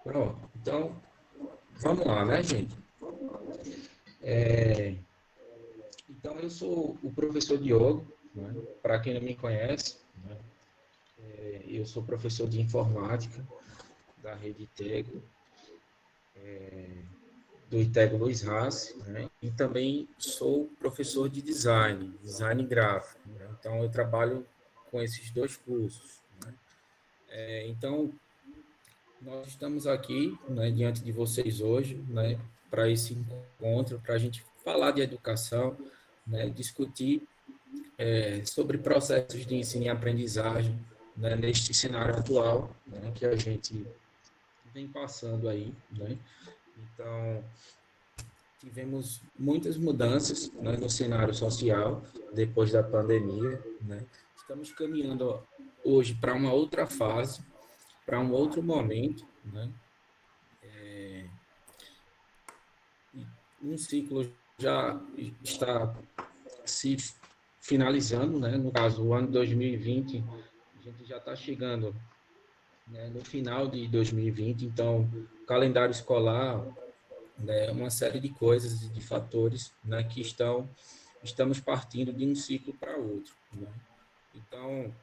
Pronto. Então, vamos lá, né, gente? É, então, eu sou o professor Diogo, né? Para quem não me conhece, né? Eu sou professor de informática da Rede Tego, do Itego Luiz Rassi, né? E também sou professor de design gráfico, né? Então, eu trabalho com esses dois cursos, né? Então, nós estamos aqui, né, diante de vocês hoje, né, para esse encontro, para a gente falar de educação, né, discutir sobre processos de ensino e aprendizagem, né, neste cenário atual, né, que a gente vem passando aí, né? Então, tivemos muitas mudanças, né, no cenário social depois da pandemia, né? Estamos caminhando hoje para uma outra fase, para um outro momento, né? Um ciclo já está se finalizando, né? No caso, o ano 2020, a gente já está chegando, né, no final de 2020, então, o calendário escolar, né, uma série de coisas e de fatores, né, que estamos partindo de um ciclo para outro, né? Então,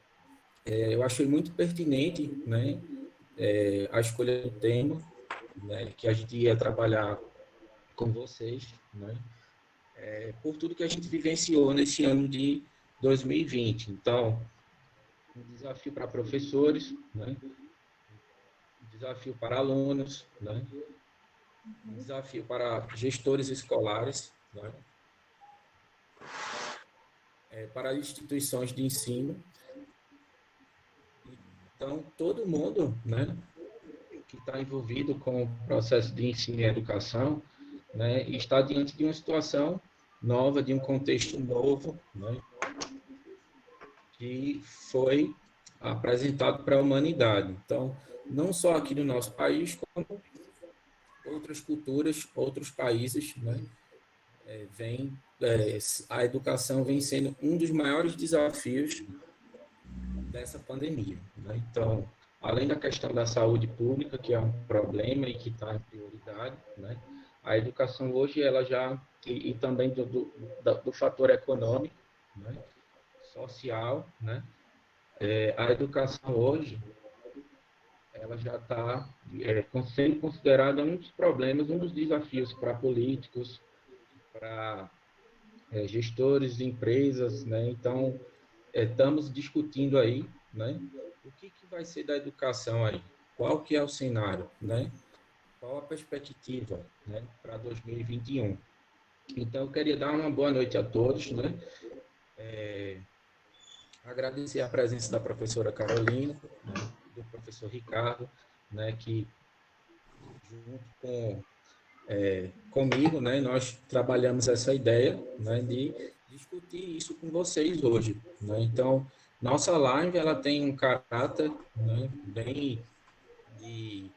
eu achei muito pertinente, né, a escolha do tema, né, que a gente ia trabalhar com vocês, né, por tudo que a gente vivenciou nesse ano de 2020. Então, um desafio para professores, né, um desafio para alunos, né, um desafio para gestores escolares, né, para instituições de ensino. Então, todo mundo, né, que está envolvido com o processo de ensino e educação, né, está diante de uma situação nova, de um contexto novo, né, que foi apresentado para a humanidade. Então, não só aqui no nosso país, como outras culturas, outros países, né, a educação vem sendo um dos maiores desafios dessa pandemia, né? Então, além da questão da saúde pública, que é um problema e que está em prioridade, né? A educação hoje, ela já, e também do fator econômico, né? Social, né? A educação hoje, ela já está sendo considerada um dos problemas, um dos desafios para políticos, para gestores de empresas, né? Então, estamos discutindo aí, né? O que vai ser da educação aí? Qual que é o cenário, né? Qual a perspectiva, né, para 2021? Então, eu queria dar uma boa noite a todos, né? Agradecer a presença da professora Carolina, né, do professor Ricardo, né, que junto comigo, né, nós trabalhamos essa ideia, né, de discutir isso com vocês hoje, né? Então, nossa live, ela tem um caráter, né, bem de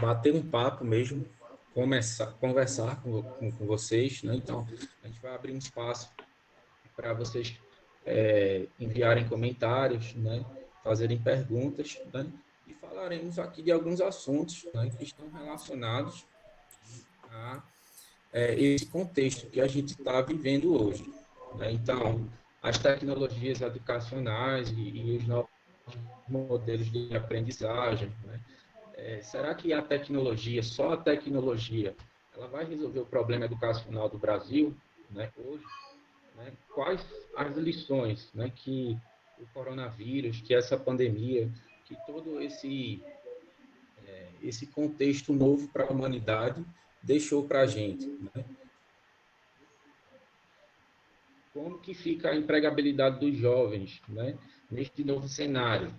bater um papo mesmo, conversar com vocês, né? Então, a gente vai abrir um espaço para vocês enviarem comentários, né? Fazerem perguntas, né? E falaremos aqui de alguns assuntos, né, que estão relacionados a esse contexto que a gente está vivendo hoje, né? Então, as tecnologias educacionais e os novos modelos de aprendizagem, né? Será que a tecnologia, só a tecnologia, ela vai resolver o problema educacional do Brasil, né, hoje? Né? Quais as lições, né, que o coronavírus, que essa pandemia, que todo esse contexto novo para a humanidade deixou para a gente, né? Como que fica a empregabilidade dos jovens, né, neste novo cenário,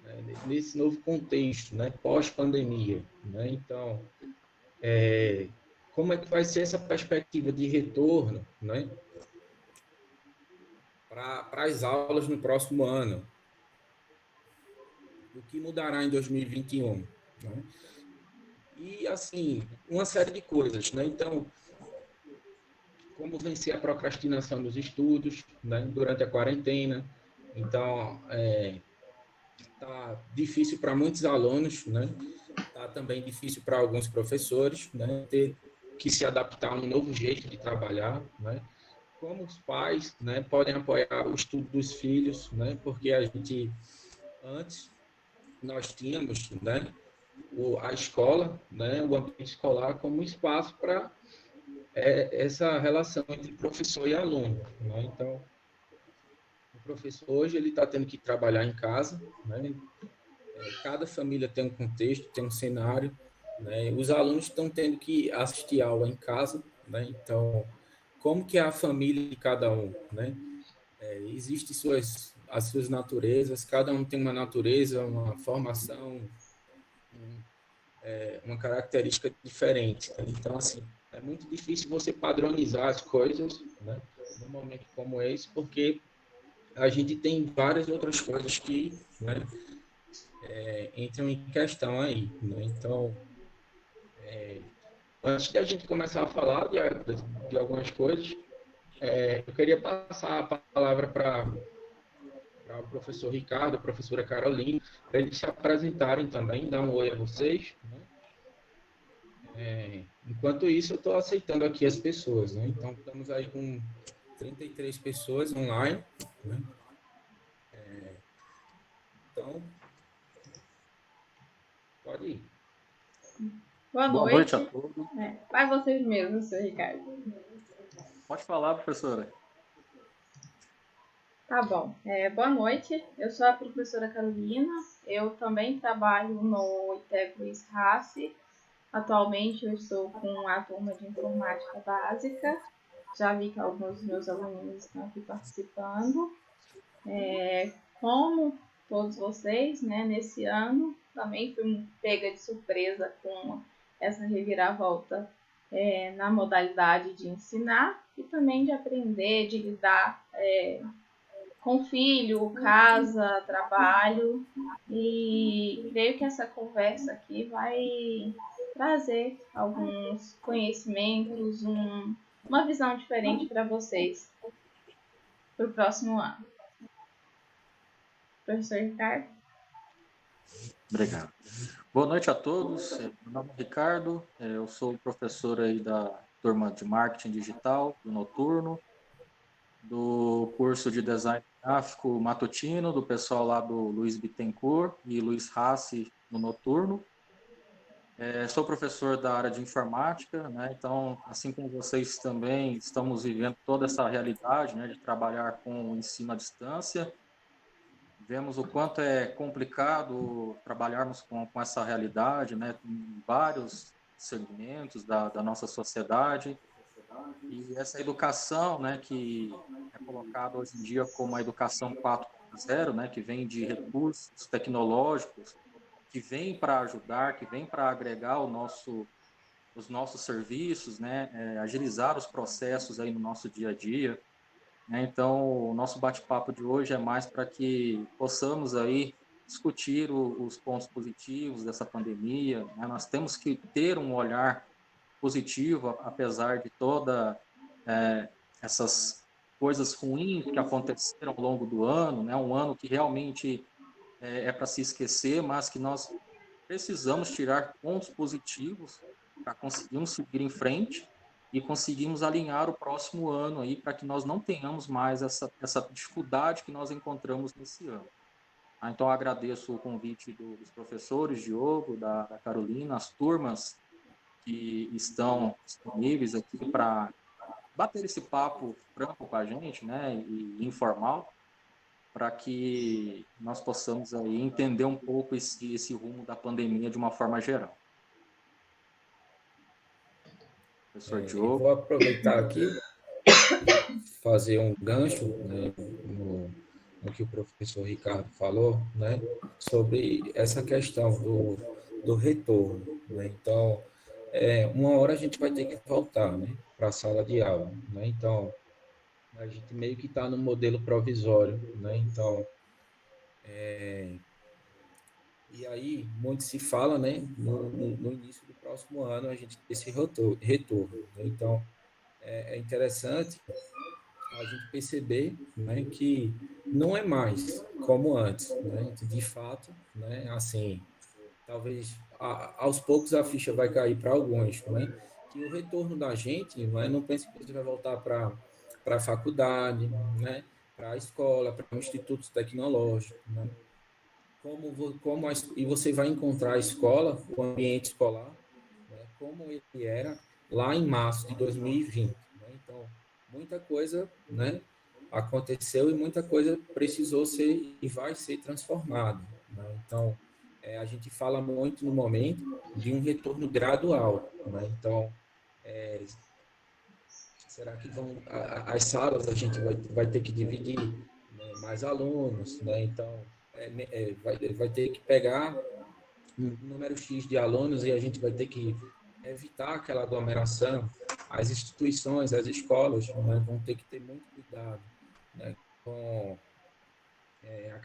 né, nesse novo contexto, né, pós-pandemia, né? Então, como é que vai ser essa perspectiva de retorno, né, para as aulas no próximo ano? O que mudará em 2021? Né? E, assim, uma série de coisas, né? Então, como vencer a procrastinação dos estudos, né, durante a quarentena? Então, tá difícil para muitos alunos, né? Tá também difícil para alguns professores, né? Ter que se adaptar a um novo jeito de trabalhar, né? Como os pais, né, podem apoiar o estudo dos filhos, né? Porque a gente antes nós tínhamos, né, a escola, né, o ambiente escolar como um espaço para essa relação entre professor e aluno, né? Então, o professor hoje ele está tendo que trabalhar em casa, né? Cada família tem um contexto, tem um cenário, né? Os alunos estão tendo que assistir aula em casa, né? Então, como que é a família de cada um, né? Existem as suas naturezas, cada um tem uma natureza, uma formação, uma característica diferente. Tá? Então, assim, é muito difícil você padronizar as coisas, né? Num momento como esse, porque a gente tem várias outras coisas que, né, entram em questão aí, né? Então, antes de a gente começar a falar de algumas coisas, eu queria passar a palavra para o professor Ricardo, a professora Carolina, para eles se apresentarem também, dar um oi a vocês, né? Enquanto isso, eu estou aceitando aqui as pessoas, né? Então, estamos aí com 33 pessoas online, né? Então, pode ir. Boa Boa noite a noite. todos. Vai vocês mesmos, seu Ricardo. Pode falar, professora. Tá bom. Boa noite. Eu sou a professora Carolina. Eu também trabalho no ITEC Luiz Rassi. Atualmente eu estou com a turma de informática básica. Já vi que alguns dos meus alunos estão aqui participando. Como todos vocês, né, nesse ano também fui pega de surpresa com essa reviravolta na modalidade de ensinar e também de aprender, de lidar com filho, casa, trabalho. E creio que essa conversa aqui vai trazer alguns conhecimentos, uma visão diferente para vocês para o próximo ano. Professor Ricardo? Obrigado. Boa noite a todos. Meu nome é Ricardo. Eu sou professor aí da turma de Marketing Digital, do Noturno, do curso de Design Gráfico Matutino, do pessoal lá do Luiz Bittencourt e Luiz Rassi, no Noturno. Sou professor da área de informática, né? Então, assim como vocês também, estamos vivendo toda essa realidade, né, de trabalhar com o ensino à distância. Vemos o quanto é complicado trabalharmos com essa realidade, né, em vários segmentos da nossa sociedade. E essa educação, né, que é colocada hoje em dia como a educação 4.0, né, que vem de recursos tecnológicos, que vem para ajudar, que vem para agregar os nossos serviços, né, agilizar os processos aí no nosso dia a dia, né? Então, o nosso bate-papo de hoje é mais para que possamos aí discutir os pontos positivos dessa pandemia, né? Nós temos que ter um olhar positivo, apesar de toda essas coisas ruins que aconteceram ao longo do ano, né? Um ano que realmente é para se esquecer, mas que nós precisamos tirar pontos positivos para conseguirmos seguir em frente e conseguirmos alinhar o próximo ano aí para que nós não tenhamos mais essa dificuldade que nós encontramos nesse ano. Então, eu agradeço o convite dos professores, Diogo, da Carolina, as turmas que estão disponíveis aqui para bater esse papo franco com a gente, né, e informal, para que nós possamos aí entender um pouco esse rumo da pandemia de uma forma geral. Professor Eu vou Diogo. aproveitar aqui, fazer um gancho, né, no que o professor Ricardo falou, né, sobre essa questão do retorno. Né? Então, uma hora a gente vai ter que voltar, né, para a sala de aula. Né? Então, a gente meio que está no modelo provisório. Né? Então, e aí, muito se fala, né, no início do próximo ano, a gente ter esse retorno. Né? Então, é interessante a gente perceber, né, que não é mais como antes, né? De fato, né, assim, talvez aos poucos a ficha vai cair para alguns, né? Que o retorno da gente, né, não pense que a gente vai voltar para a faculdade, né? Para a escola, para um instituto tecnológico, né? E você vai encontrar a escola, o ambiente escolar, né, como ele era lá em março de 2020. Né? Então, muita coisa, né, aconteceu e muita coisa precisou ser e vai ser transformada. Né? Então, a gente fala muito no momento de um retorno gradual. Né? Então, será que as salas a gente vai ter que dividir, né, mais alunos, né? Então, vai ter que pegar um número X de alunos e a gente vai ter que evitar aquela aglomeração. As instituições, as escolas, né, vão ter que ter muito cuidado, né, com a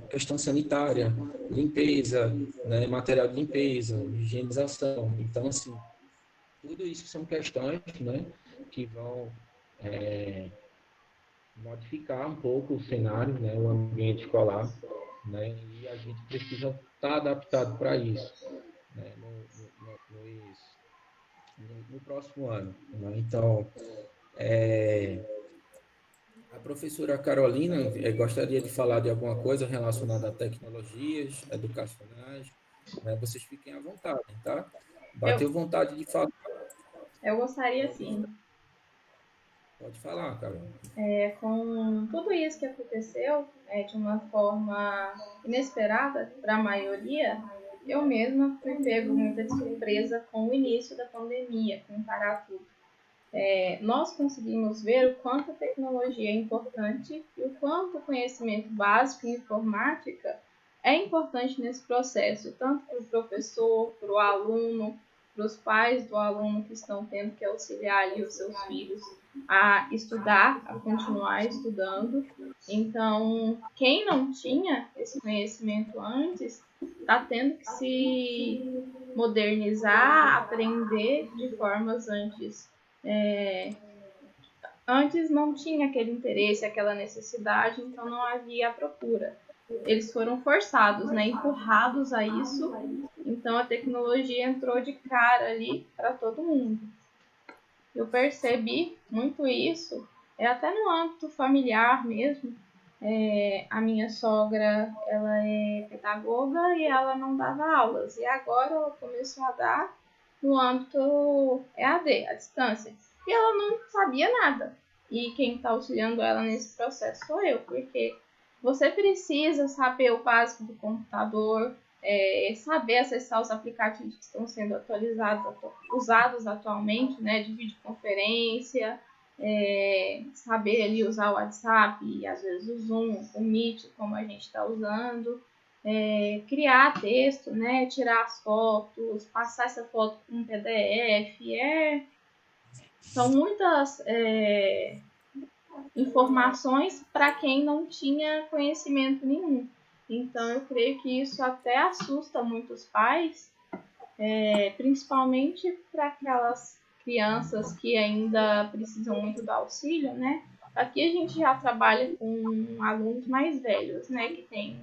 questão sanitária, limpeza, né, material de limpeza, higienização. Então, assim, tudo isso são questões, né, que vão modificar um pouco o cenário, né, o ambiente escolar, né, e a gente precisa estar adaptado para isso, né, no próximo ano. Né? Então, a professora Carolina gostaria de falar de alguma coisa relacionada a tecnologias educacionais, né? Vocês fiquem à vontade, tá? Eu, Bateu vontade de falar, eu gostaria, sim, pode falar, Carol. com tudo isso que aconteceu de uma forma inesperada para a maioria, eu mesma fui pego muita de surpresa com o início da pandemia, com parar tudo. Nós conseguimos ver o quanto a tecnologia é importante e o quanto o conhecimento básico em informática é importante nesse processo, tanto para o professor, para o aluno, para os pais do aluno que estão tendo que auxiliar ali os seus filhos a estudar, a continuar estudando. Então, quem não tinha esse conhecimento antes está tendo que se modernizar, aprender de formas antes não tinha aquele interesse, aquela necessidade, então não havia a procura. Eles foram forçados, né, empurrados a isso, então a tecnologia entrou de cara ali para todo mundo. Eu percebi muito isso, até no âmbito familiar mesmo. A minha sogra, ela é pedagoga e ela não dava aulas, e agora ela começou a dar no âmbito EAD, à distância. E ela não sabia nada. E quem está auxiliando ela nesse processo sou eu, porque você precisa saber o básico do computador, saber acessar os aplicativos que estão sendo usados atualmente, né, de videoconferência, saber ali usar o WhatsApp, e às vezes o Zoom, o Meet, como a gente está usando, criar texto, né, tirar as fotos, passar essa foto para um PDF, são muitas informações para quem não tinha conhecimento nenhum. Então, eu creio que isso até assusta muitos pais, principalmente para aquelas crianças que ainda precisam muito do auxílio, né? Aqui a gente já trabalha com alunos mais velhos, né? Que têm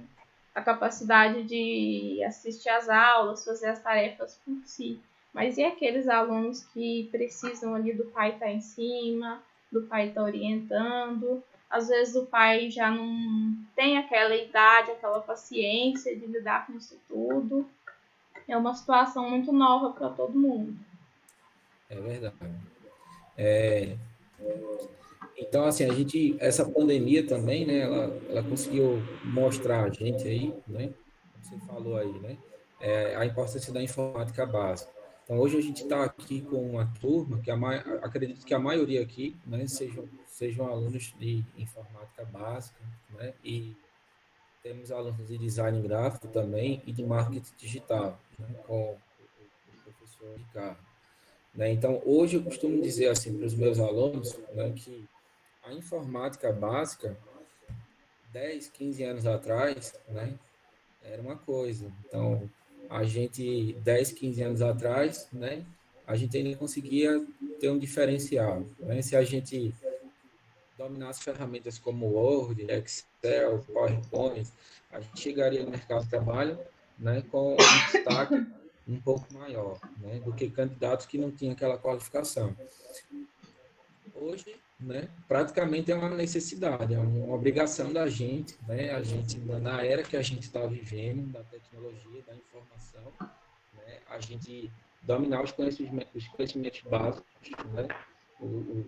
a capacidade de assistir às aulas, fazer as tarefas por si. Mas e aqueles alunos que precisam ali do pai estar em cima, do pai estar orientando? Às vezes o pai já não tem aquela idade, aquela paciência de lidar com isso tudo. É uma situação muito nova para todo mundo. É verdade. Então, assim, essa pandemia também, né, ela conseguiu mostrar a gente aí, né, como você falou aí, né, a importância da informática básica. Então, hoje a gente está aqui com uma turma que acredito que a maioria aqui, né, sejam alunos de informática básica, né, e temos alunos de design gráfico também e de marketing digital, né, com o professor Ricardo. Né? Então, hoje eu costumo dizer assim para os meus alunos, né, que a informática básica, 10, 15 anos atrás, né, era uma coisa. Então, a gente, 10, 15 anos atrás, né, a gente ainda conseguia ter um diferencial. Né? Se a gente dominar as ferramentas como Word, Excel, PowerPoint, a gente chegaria no mercado de trabalho, né, com um destaque um pouco maior, né, do que candidatos que não tinham aquela qualificação. Hoje, né, praticamente é uma necessidade, é uma obrigação da gente, né, a gente, na era que a gente está vivendo, da tecnologia, da informação, né, a gente dominar os conhecimentos básicos, né, o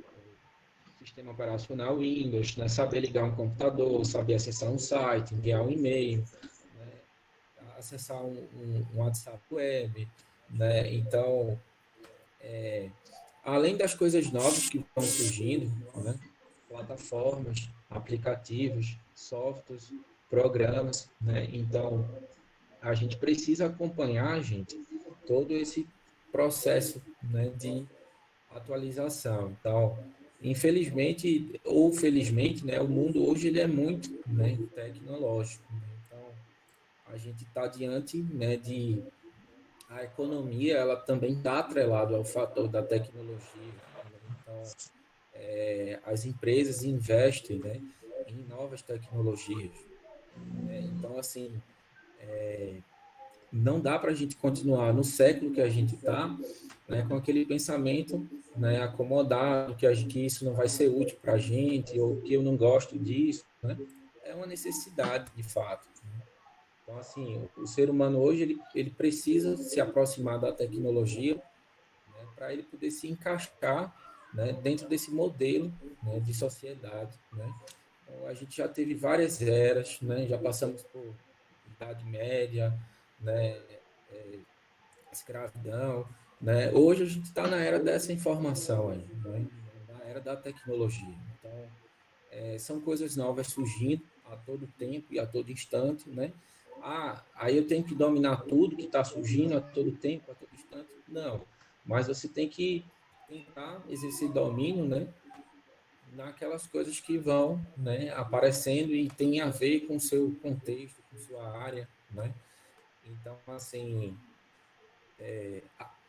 sistema operacional Windows, né, saber ligar um computador, saber acessar um site, enviar um e-mail, né, acessar um WhatsApp web, né, então, além das coisas novas que vão surgindo, né, plataformas, aplicativos, softwares, programas, né, então a gente precisa acompanhar, gente, todo esse processo, né, de atualização. Então, infelizmente ou felizmente, né, o mundo hoje ele é muito, né, tecnológico. Né? Então, a gente está diante, né, de a economia, ela também está atrelada ao fator da tecnologia. Né? Então, as empresas investem, né, em novas tecnologias. Né? Então, assim, não dá para a gente continuar no século que a gente está, né, com aquele pensamento, né, acomodado, que isso não vai ser útil para a gente, ou que eu não gosto disso. Né? É uma necessidade, de fato. Né? Então, assim, o ser humano hoje, ele precisa se aproximar da tecnologia, né, para ele poder se encaixar, né, dentro desse modelo, né, de sociedade. Né? Então, a gente já teve várias eras, né, já passamos por Idade Média, né, escravidão, né? Hoje a gente está na era dessa informação aí, né? Na era da tecnologia. Então, são coisas novas surgindo a todo tempo e a todo instante, né? Ah, aí eu tenho que dominar tudo que está surgindo a todo tempo, a todo instante? Não, mas você tem que tentar exercer domínio, né? Naquelas coisas que vão, né, aparecendo e tem a ver com o seu contexto, com sua área, né? Então, assim,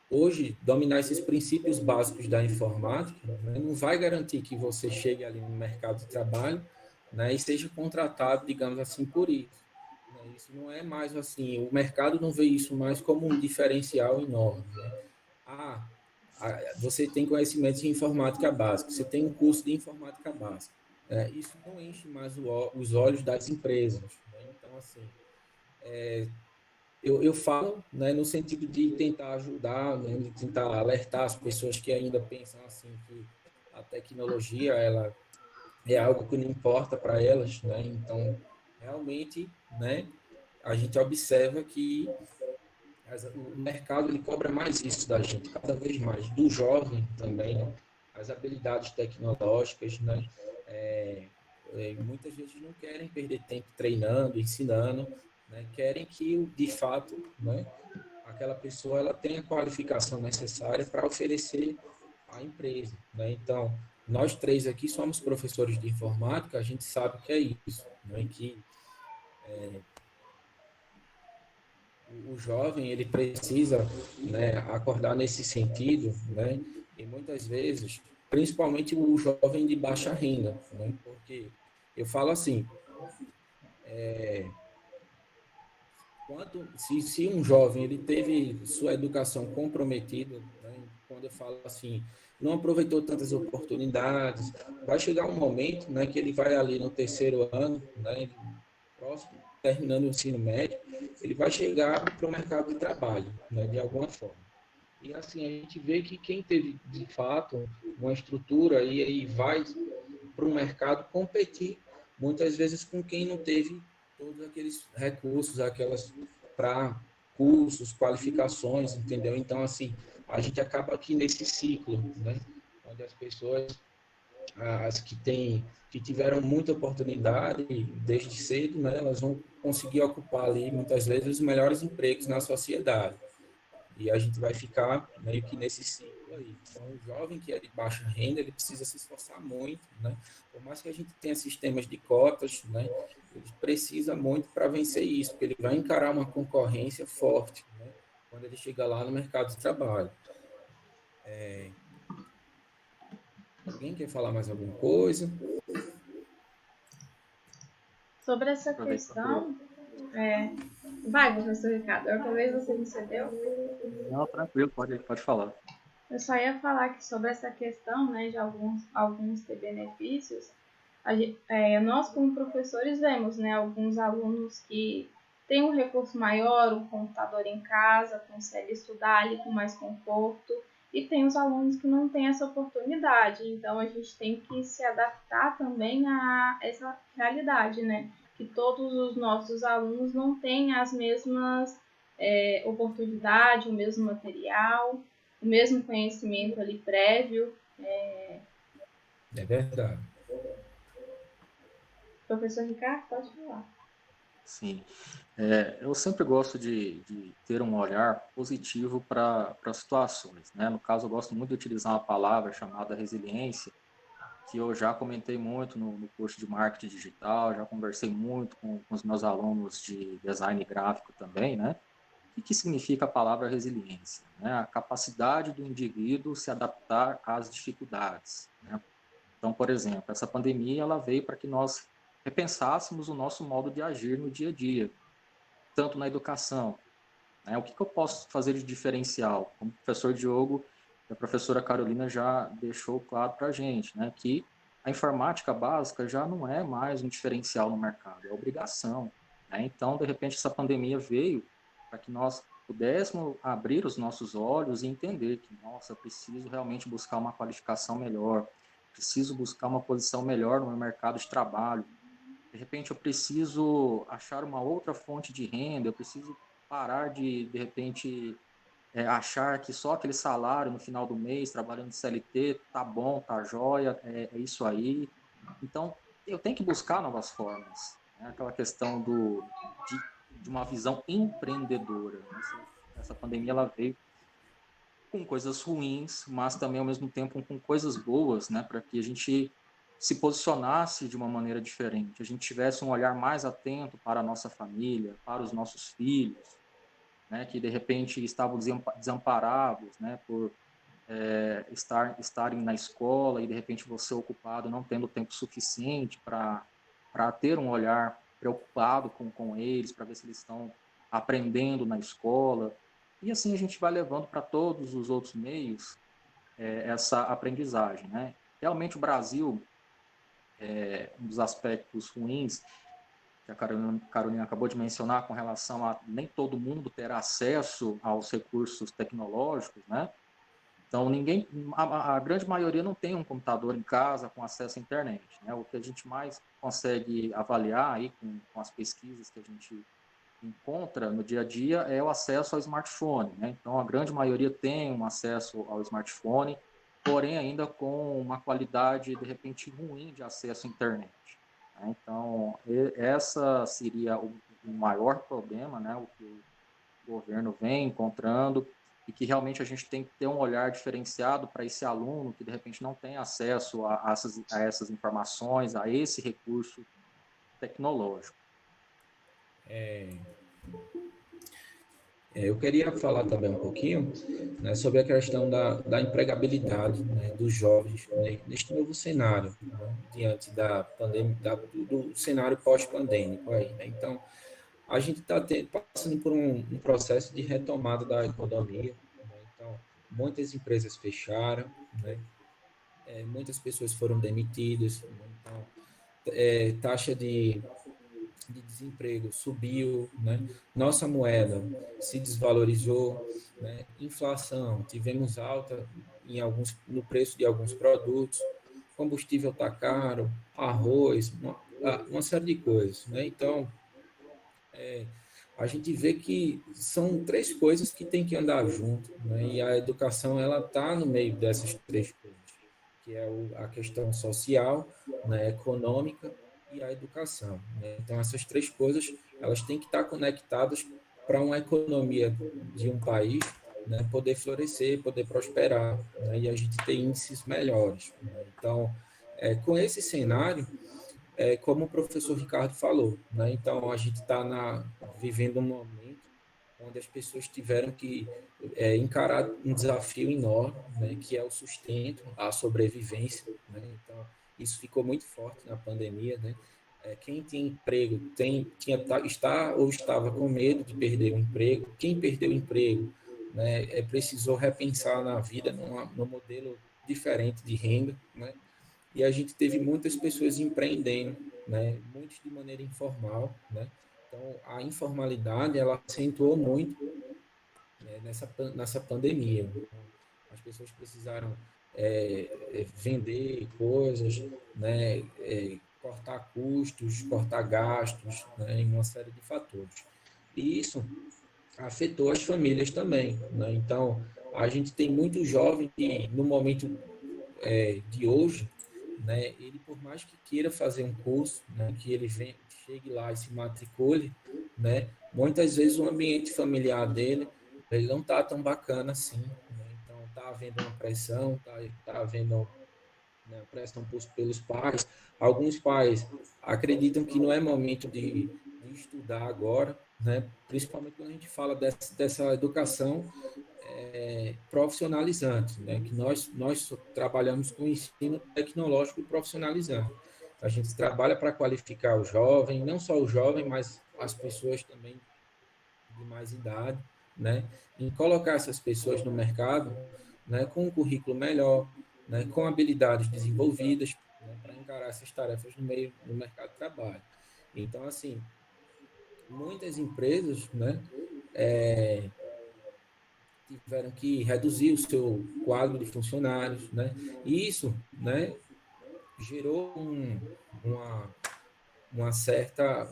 hoje, dominar esses princípios básicos da informática, né, não vai garantir que você chegue ali no mercado de trabalho, né, e seja contratado, digamos assim, por isso. Né? Isso não é mais assim, o mercado não vê isso mais como um diferencial enorme. Né? Ah, você tem conhecimentos de informática básica, você tem um curso de informática básica. Né? Isso não enche mais os olhos das empresas. Né? Então, assim, eu falo, né, no sentido de tentar ajudar, né, de tentar alertar as pessoas que ainda pensam assim que a tecnologia ela é algo que não importa para elas, né? Então, realmente, né, a gente observa que o mercado ele cobra mais isso da gente, cada vez mais, do jovem também, né? As habilidades tecnológicas, né? Muitas vezes não querem perder tempo treinando, ensinando, né? Querem que, de fato, né, aquela pessoa ela tenha a qualificação necessária para oferecer à empresa. Né? Então, nós três aqui somos professores de informática, a gente sabe que é isso, né? Que o jovem ele precisa, né, acordar nesse sentido, né? E muitas vezes, principalmente o jovem de baixa renda, né? Porque eu falo assim, se um jovem ele teve sua educação comprometida, né, quando eu falo assim, não aproveitou tantas oportunidades, vai chegar um momento, né, que ele vai ali no terceiro ano, né, próximo, terminando o ensino médio, ele vai chegar para o mercado de trabalho, né, de alguma forma. E assim, a gente vê que quem teve, de fato, uma estrutura e aí vai para o mercado competir, muitas vezes com quem não teve todos aqueles recursos, aquelas para cursos, qualificações, entendeu? Então, assim, a gente acaba aqui nesse ciclo, né? Onde as pessoas, as que tiveram muita oportunidade desde cedo, né? Elas vão conseguir ocupar ali, muitas vezes, os melhores empregos na sociedade. E a gente vai ficar meio que nesse ciclo aí. Então, o jovem que é de baixa renda, ele precisa se esforçar muito, né? Por mais que a gente tenha sistemas de cotas, né? Ele precisa muito para vencer isso, porque ele vai encarar uma concorrência forte, né? Quando ele chega lá no mercado de trabalho. Alguém quer falar mais alguma coisa? Sobre essa questão, vai, professor Ricardo, outra vez você me cedeu? Não, tranquilo, pode falar. Eu só ia falar que sobre essa questão, né, de alguns ter benefícios, nós como professores vemos, né, alguns alunos que têm um recurso maior, um computador em casa, conseguem estudar ali com mais conforto, e tem os alunos que não têm essa oportunidade. Então a gente tem que se adaptar também a essa realidade, né, que todos os nossos alunos não têm as mesmas oportunidades, o mesmo material, o mesmo conhecimento ali prévio. É verdade. Professor Ricardo, pode falar. Sim. Eu sempre gosto de ter um olhar positivo para situações, né? No caso, eu gosto muito de utilizar uma palavra chamada resiliência, que eu já comentei muito no curso de marketing digital, já conversei muito com os meus alunos de design gráfico também, né? O que significa a palavra resiliência? Né? A capacidade do indivíduo se adaptar às dificuldades, né? Então, por exemplo, essa pandemia ela veio para que nós repensássemos o nosso modo de agir no dia a dia, tanto na educação, né? O que eu posso fazer de diferencial? Como o professor Diogo e a professora Carolina já deixou claro para a gente, né? Que a informática básica já não é mais um diferencial no mercado, é obrigação, né? Então, de repente, essa pandemia veio para que nós pudéssemos abrir os nossos olhos e entender que, nossa, preciso realmente buscar uma qualificação melhor, preciso buscar uma posição melhor no mercado de trabalho. De repente, eu preciso achar uma outra fonte de renda, eu preciso parar de repente, achar que só aquele salário no final do mês, trabalhando de CLT, tá bom, tá jóia, é isso aí. Então, eu tenho que buscar novas formas. Né? Aquela questão de uma visão empreendedora. Essa pandemia ela veio com coisas ruins, mas também, ao mesmo tempo, com coisas boas, né? Para que a gente se posicionasse de uma maneira diferente, a gente tivesse um olhar mais atento para a nossa família, para os nossos filhos, né, que de repente estavam desamparados, né, por estarem na escola e de repente você ocupado, não tendo tempo suficiente para ter um olhar preocupado com eles, para ver se eles estão aprendendo na escola. E assim a gente vai levando para todos os outros meios essa aprendizagem. Né? Realmente o Brasil, um dos aspectos ruins que a Carolina acabou de mencionar com relação a nem todo mundo ter acesso aos recursos tecnológicos, né? Então, a grande maioria não tem um computador em casa com acesso à internet, né? O que a gente mais consegue avaliar aí com as pesquisas que a gente encontra no dia a dia é o acesso ao smartphone, né? Então, a grande maioria tem um acesso ao smartphone, porém ainda com uma qualidade, de repente, ruim de acesso à internet. Então, essa seria o maior problema, né, o que o governo vem encontrando, e que realmente a gente tem que ter um olhar diferenciado para esse aluno que, de repente, não tem acesso a essas informações, a esse recurso tecnológico. Eu queria falar também um pouquinho, né, sobre a questão da empregabilidade, né, dos jovens, né, neste novo cenário, né, diante da pandemia, do cenário pós-pandêmico aí, né? Então, a gente está passando por um processo de retomada da economia, né? Então, muitas empresas fecharam, né? Muitas pessoas foram demitidas, né? Então, taxa de desemprego subiu, né? Nossa moeda se desvalorizou, né? Inflação, tivemos alta no preço de alguns produtos, combustível está caro, arroz, uma série de coisas, né? Então, a gente vê que são três coisas que tem que andar junto, né? E a educação ela está no meio dessas três coisas, que é a questão social, né, econômica e a educação, né? Então essas três coisas elas têm que estar conectadas para uma economia de um país, né, poder florescer, poder prosperar, né, e a gente ter índices melhores, né? Então, com esse cenário como o professor Ricardo falou, né? Então a gente está vivendo um momento onde as pessoas tiveram que encarar um desafio enorme, né? Que é o sustento, a sobrevivência, né? Então isso ficou muito forte na pandemia, né? quem tem emprego está ou estava com medo de perder o emprego. Quem perdeu o emprego, né, precisou repensar na vida num modelo diferente de renda, né? E a gente teve muitas pessoas empreendendo, né? Muitos de maneira informal, né? Então, a informalidade, ela acentuou muito, né, nessa pandemia. As pessoas precisaram vender coisas, né, cortar custos, cortar gastos, né, em uma série de fatores. E isso afetou as famílias também, né? Então, a gente tem muito jovem que, no momento de hoje, né, ele, por mais que queira fazer um curso, né, que ele chegue lá e se matricule, né, muitas vezes o ambiente familiar dele, ele não está tão bacana assim, né? Então, está havendo uma pressão, tá havendo, né, pressão pelos pais. Alguns pais acreditam que não é momento de estudar agora, né? Principalmente quando a gente fala dessa educação profissionalizante, né? Que nós trabalhamos com ensino tecnológico e profissionalizante. A gente trabalha para qualificar o jovem, não só o jovem, mas as pessoas também de mais idade, né? Em colocar essas pessoas no mercado, né, com um currículo melhor, né, com habilidades desenvolvidas, né, para encarar essas tarefas no mercado de trabalho. Então, assim, muitas empresas, né, tiveram que reduzir o seu quadro de funcionários, né? E isso, né, gerou uma certa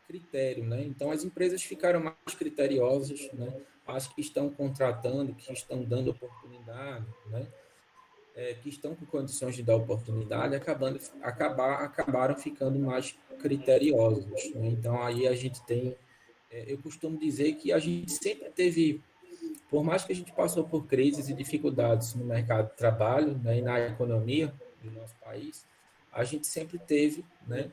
critério, né? Então as empresas ficaram mais criteriosas, né? As que estão contratando, que estão dando oportunidade, né? Que estão com condições de dar oportunidade, acabaram ficando mais criteriosas, né? Então aí a gente tem, eu costumo dizer que a gente sempre teve, por mais que a gente passou por crises e dificuldades no mercado de trabalho, né, e na economia do nosso país, a gente sempre teve, né,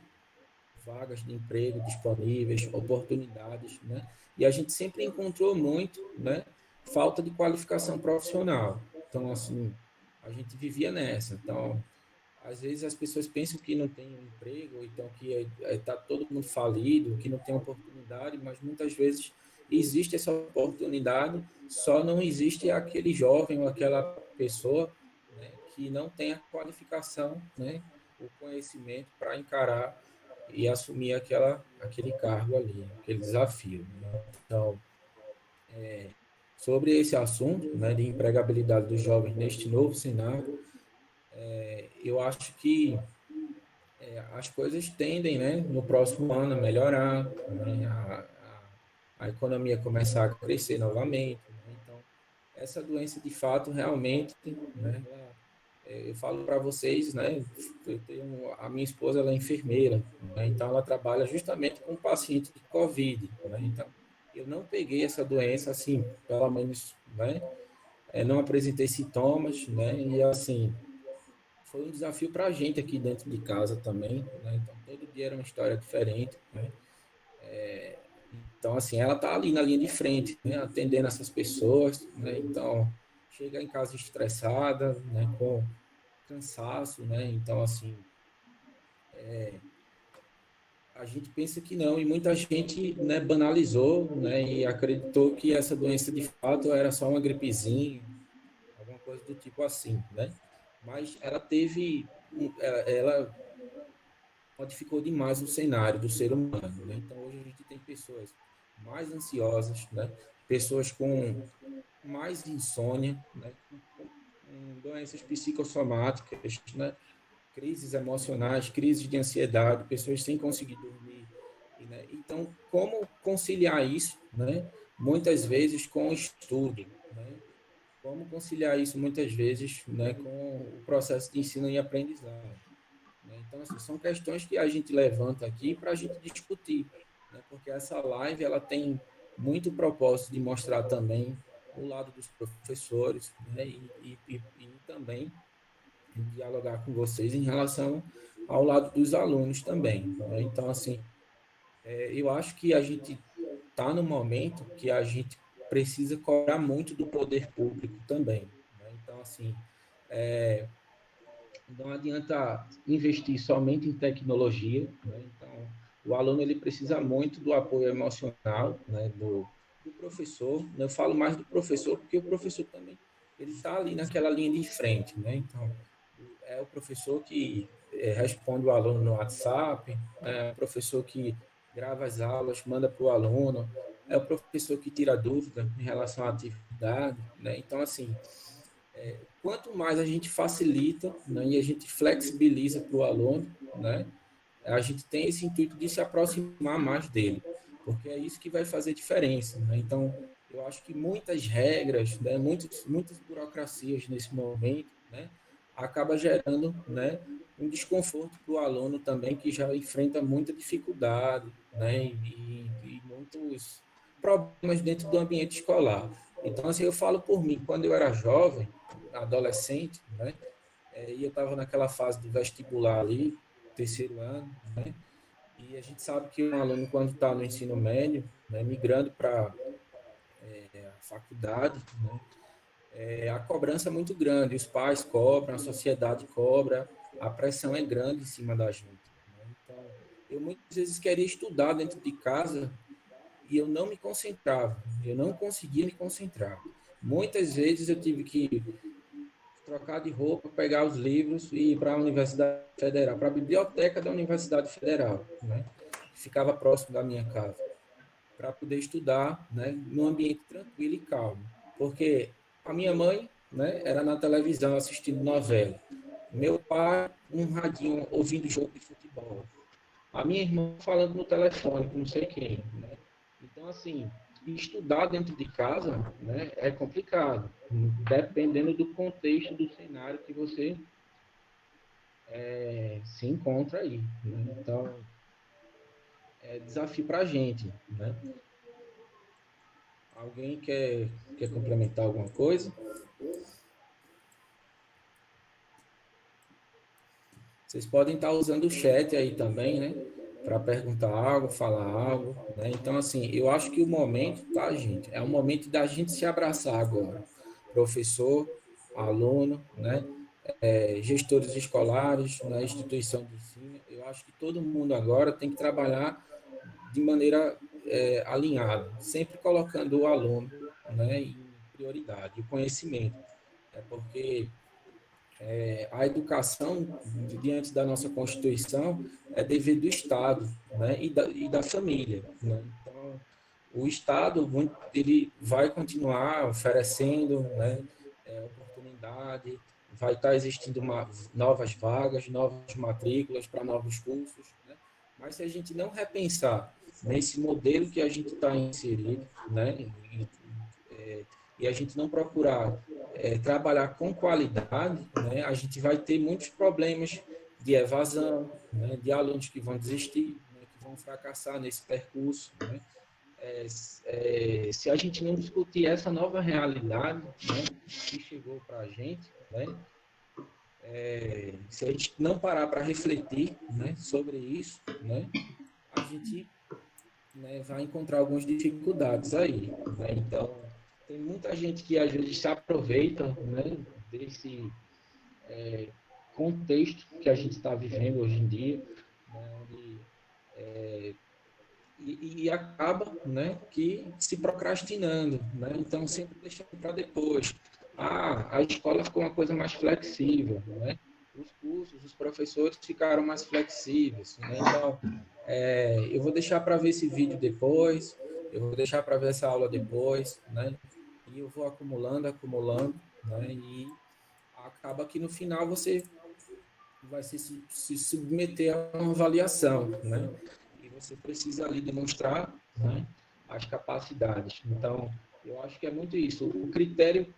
vagas de emprego disponíveis, oportunidades, né? E a gente sempre encontrou muito, né, falta de qualificação profissional. Então, assim, a gente vivia nessa. Então, às vezes as pessoas pensam que não tem um emprego, ou então que está todo mundo falido, que não tem oportunidade, mas muitas vezes existe essa oportunidade, só não existe aquele jovem ou aquela pessoa, né, que não tem a qualificação, né, o conhecimento para encarar e assumir aquele cargo ali, aquele desafio, né? Então, sobre esse assunto, né, de empregabilidade dos jovens neste novo cenário, eu acho que as coisas tendem, né, no próximo ano a melhorar, né, a economia começar a crescer novamente, né? Então, essa doença, de fato, realmente, né, eu falo para vocês, né, a minha esposa, ela é enfermeira, né, então ela trabalha justamente com pacientes de Covid, né? Então, eu não peguei essa doença, assim, pelo menos, né, não apresentei sintomas, né, e assim, foi um desafio para a gente aqui dentro de casa também, né? Então, todo dia era uma história diferente, né? Então, assim, ela tá ali na linha de frente, né? Atendendo essas pessoas, né? Então, chega em casa estressada, né? Com cansaço, né? Então, assim, a gente pensa que não, e muita gente, né, banalizou, né? E acreditou que essa doença, de fato, era só uma gripezinha, alguma coisa do tipo assim, né? Mas ela teve, ela modificou demais o cenário do ser humano, né? Então, hoje a gente tem pessoas mais ansiosas, né? Pessoas com mais insônia, né? Com doenças psicossomáticas, né? Crises emocionais, crises de ansiedade, pessoas sem conseguir dormir, né? Então, como conciliar isso, né? Muitas vezes com o estudo, né? Como conciliar isso muitas vezes, né, com o processo de ensino e aprendizagem, né? Então, assim, são questões que a gente levanta aqui para a gente discutir, né? Porque essa live, ela tem muito propósito de mostrar também o lado dos professores, né? E também dialogar com vocês em relação ao lado dos alunos também, né? Então, assim, eu acho que a gente está no momento que a gente precisa cobrar muito do poder público também, né? Então, assim, Não adianta investir somente em tecnologia, né? Então, o aluno ele precisa muito do apoio emocional, né? Do professor. Eu falo mais do professor porque o professor também ele está ali naquela linha de frente, né? Então, é o professor que responde o aluno no WhatsApp, é o professor que grava as aulas, manda para o aluno, é o professor que tira dúvida em relação à atividade, né? Então, assim, quanto mais a gente facilita, né, e a gente flexibiliza para o aluno, né, a gente tem esse intuito de se aproximar mais dele, porque é isso que vai fazer diferença. Né? Então, eu acho que muitas regras, né, muitas burocracias nesse momento, né, acaba gerando, né, um desconforto para o aluno também que já enfrenta muita dificuldade, né, e muitos problemas dentro do ambiente escolar. Então, assim, eu falo por mim, quando eu era jovem, adolescente, né, e eu estava naquela fase do vestibular ali, terceiro ano, né, e a gente sabe que um aluno, quando está no ensino médio, né, migrando para a faculdade, né, a cobrança é muito grande, os pais cobram, a sociedade cobra, a pressão é grande em cima da gente. Né? Então, eu muitas vezes queria estudar dentro de casa e eu não me concentrava, eu não conseguia me concentrar. Muitas vezes eu tive que trocar de roupa, pegar os livros e ir para a Universidade Federal, para a biblioteca da Universidade Federal, né? Que ficava próximo da minha casa, para poder estudar, né, num ambiente tranquilo e calmo. Porque a minha mãe, né, era na televisão assistindo novela. Meu pai, um radinho ouvindo jogo de futebol. A minha irmã falando no telefone com não sei quem, né? Então, assim, estudar dentro de casa, né, é complicado, dependendo do contexto, do cenário que você se encontra aí. Né? Então, é desafio para a gente. Né? Alguém quer complementar alguma coisa? Vocês podem estar usando o chat aí também, né? Para perguntar algo, falar algo, né? Então, assim, eu acho que o momento, tá, gente? É o momento da gente se abraçar agora. Professor, aluno, né? Gestores escolares, na instituição de ensino. Eu acho que todo mundo agora tem que trabalhar de maneira alinhada, sempre colocando o aluno, né, em prioridade, o conhecimento. É porque a educação, diante da nossa Constituição, é dever do Estado, né, e da família. Né? Então, o Estado ele vai continuar oferecendo, né, oportunidade, vai estar existindo novas vagas, novas matrículas para novos cursos, né? Mas se a gente não repensar nesse modelo que a gente está inserido, né, e a gente não procurar trabalhar com qualidade, né, a gente vai ter muitos problemas de evasão, né, de alunos que vão desistir, né, que vão fracassar nesse percurso, né? Se a gente não discutir essa nova realidade, né, que chegou para a gente, né, se a gente não parar para refletir, né, sobre isso, né, a gente, né, vai encontrar algumas dificuldades aí. Né? Então, tem muita gente que às vezes se aproveita, né, desse contexto que a gente está vivendo hoje em dia, né, onde e acaba, né, que se procrastinando, né? Então sempre deixando para depois. A escola ficou uma coisa mais flexível, né? Os cursos, os professores ficaram mais flexíveis, né? Então eu vou deixar para ver esse vídeo depois, eu vou deixar para ver essa aula depois, né? E eu vou acumulando, acumulando, né? E acaba que no final você vai se submeter a uma avaliação, né? E você precisa ali demonstrar, né, as capacidades. Então, eu acho que é muito isso. O critério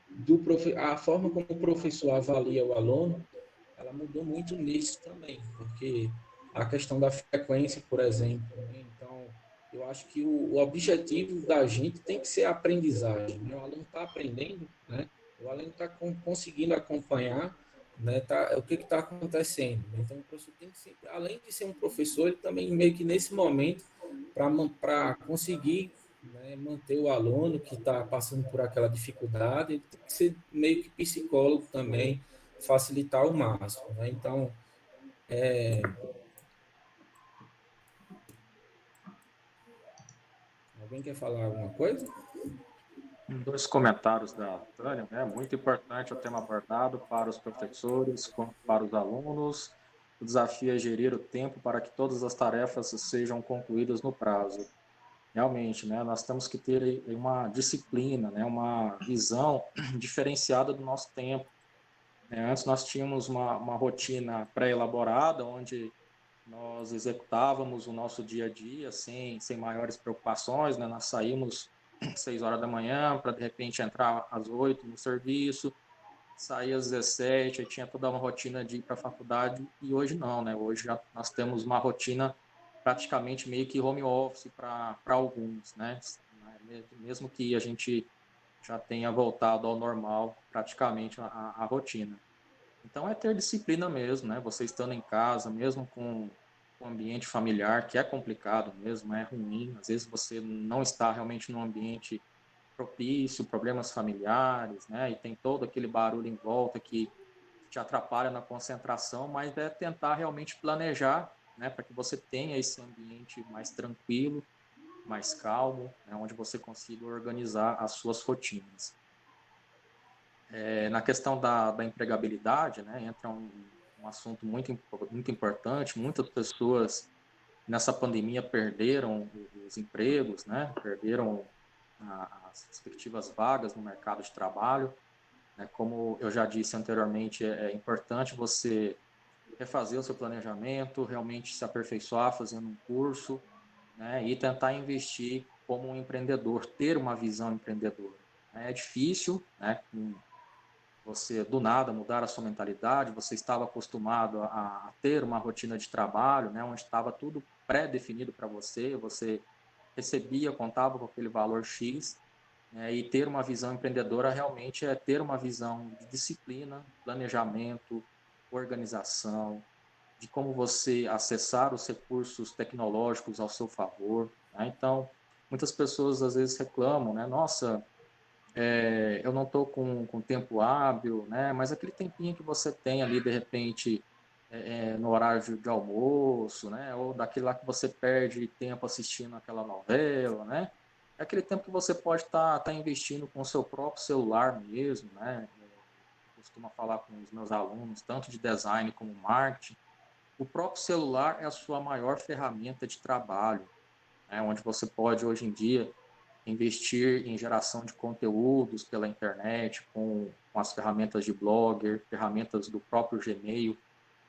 a forma como o professor avalia o aluno, ela mudou muito nisso também, porque a questão da frequência, por exemplo, né? Então, eu acho que o objetivo da gente tem que ser a aprendizagem. Né? O aluno está aprendendo, né? O aluno está conseguindo acompanhar, né? O que está acontecendo. Então, o professor tem que sempre, além de ser um professor, ele também meio que nesse momento, para conseguir, né, manter o aluno que está passando por aquela dificuldade, ele tem que ser meio que psicólogo também, facilitar ao máximo, né? Então, alguém quer falar alguma coisa? Dois comentários da Tânia, né? Muito importante o tema abordado para os professores, quanto para os alunos. O desafio é gerir o tempo para que todas as tarefas sejam concluídas no prazo. Realmente, né? Nós temos que ter uma disciplina, né? Uma visão diferenciada do nosso tempo. Antes nós tínhamos uma rotina pré-elaborada, onde nós executávamos o nosso dia a dia sem maiores preocupações, né? Nós saímos 6 horas da manhã para, de repente, entrar às 8 no serviço, sair às 17, aí tinha toda uma rotina de ir para a faculdade, e hoje não, né? Hoje nós temos uma rotina praticamente meio que home office para alguns, né? Mesmo que a gente já tenha voltado ao normal, praticamente, a rotina. Então, é ter disciplina mesmo, né? Você estando em casa, mesmo com o ambiente familiar, que é complicado mesmo, é ruim. Às vezes você não está realmente num ambiente propício, problemas familiares, né? E tem todo aquele barulho em volta que te atrapalha na concentração, mas é tentar realmente planejar, né? Para que você tenha esse ambiente mais tranquilo, mais calmo, né? Onde você consiga organizar as suas rotinas. Na questão da empregabilidade, né, entra um assunto muito importante. Muitas pessoas nessa pandemia perderam os empregos, né, perderam as respectivas vagas no mercado de trabalho. Né, como eu já disse anteriormente, é importante você refazer o seu planejamento, realmente se aperfeiçoar fazendo um curso, né, e tentar investir como um empreendedor, ter uma visão empreendedora. É difícil, né, você do nada mudar a sua mentalidade, você estava acostumado a ter uma rotina de trabalho, né, onde estava tudo pré-definido para você, você recebia, contava com aquele valor X, né, e ter uma visão empreendedora realmente é ter uma visão de disciplina, planejamento, organização, de como você acessar os recursos tecnológicos ao seu favor. Né? Então, muitas pessoas às vezes reclamam, né? Nossa, eu não estou com tempo hábil, né? Mas aquele tempinho que você tem ali, de repente, no horário de almoço, né? Ou daquele lá que você perde tempo assistindo aquela novela, né? É aquele tempo que você pode tá investindo com o seu próprio celular mesmo, né? Eu costumo falar com os meus alunos, tanto de design como marketing, o próprio celular é a sua maior ferramenta de trabalho, né? Onde você pode, hoje em dia, investir em geração de conteúdos pela internet, com as ferramentas de Blogger, ferramentas do próprio Gmail,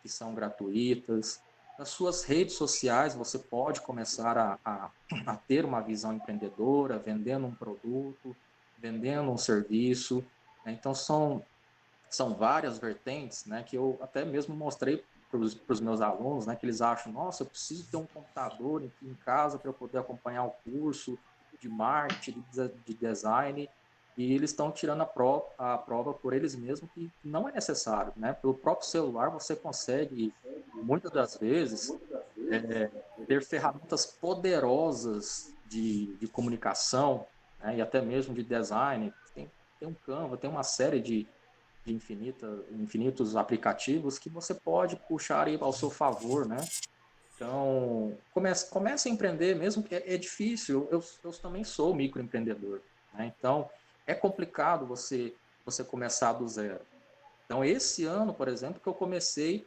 que são gratuitas. Nas suas redes sociais, você pode começar a ter uma visão empreendedora, vendendo um produto, vendendo um serviço. Né? Então, são várias vertentes, né, que eu até mesmo mostrei para os meus alunos, né, que eles acham, nossa, eu preciso ter um computador em casa para eu poder acompanhar o curso de marketing, de design, e eles estão tirando a prova por eles mesmos que não é necessário, né? Pelo próprio celular você consegue, muitas das vezes, ter ferramentas poderosas de comunicação, né, e até mesmo de design. Tem um Canva, tem uma série de infinitos aplicativos que você pode puxar aí ao seu favor, né? Então, comece a empreender, mesmo que é difícil. Eu também sou microempreendedor, né? Então, é complicado você começar do zero. Então, esse ano, por exemplo, que eu comecei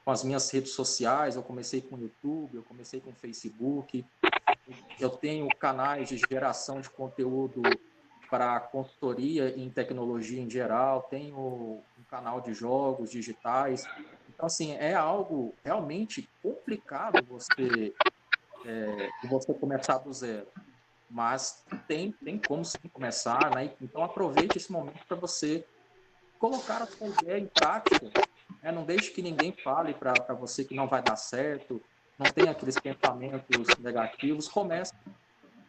com as minhas redes sociais, eu comecei com o YouTube, eu comecei com o Facebook, eu tenho canais de geração de conteúdo para consultoria em tecnologia em geral, tenho um canal de jogos digitais. Então, assim, é algo realmente complicado você começar do zero. Mas tem como sim começar, né? Então, aproveite esse momento para você colocar a sua ideia em prática. Né? Não deixe que ninguém fale para você que não vai dar certo, não tenha aqueles pensamentos negativos. Comece,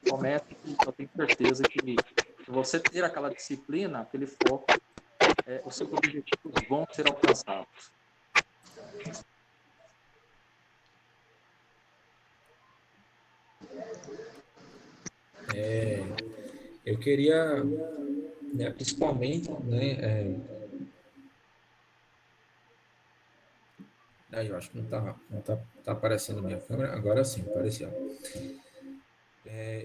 que eu tenho certeza que se você ter aquela disciplina, aquele foco, os seus objetivos vão ser alcançados. Eu queria, né, principalmente, né, Aí eu acho que não tá aparecendo a minha câmera. Agora sim, apareceu.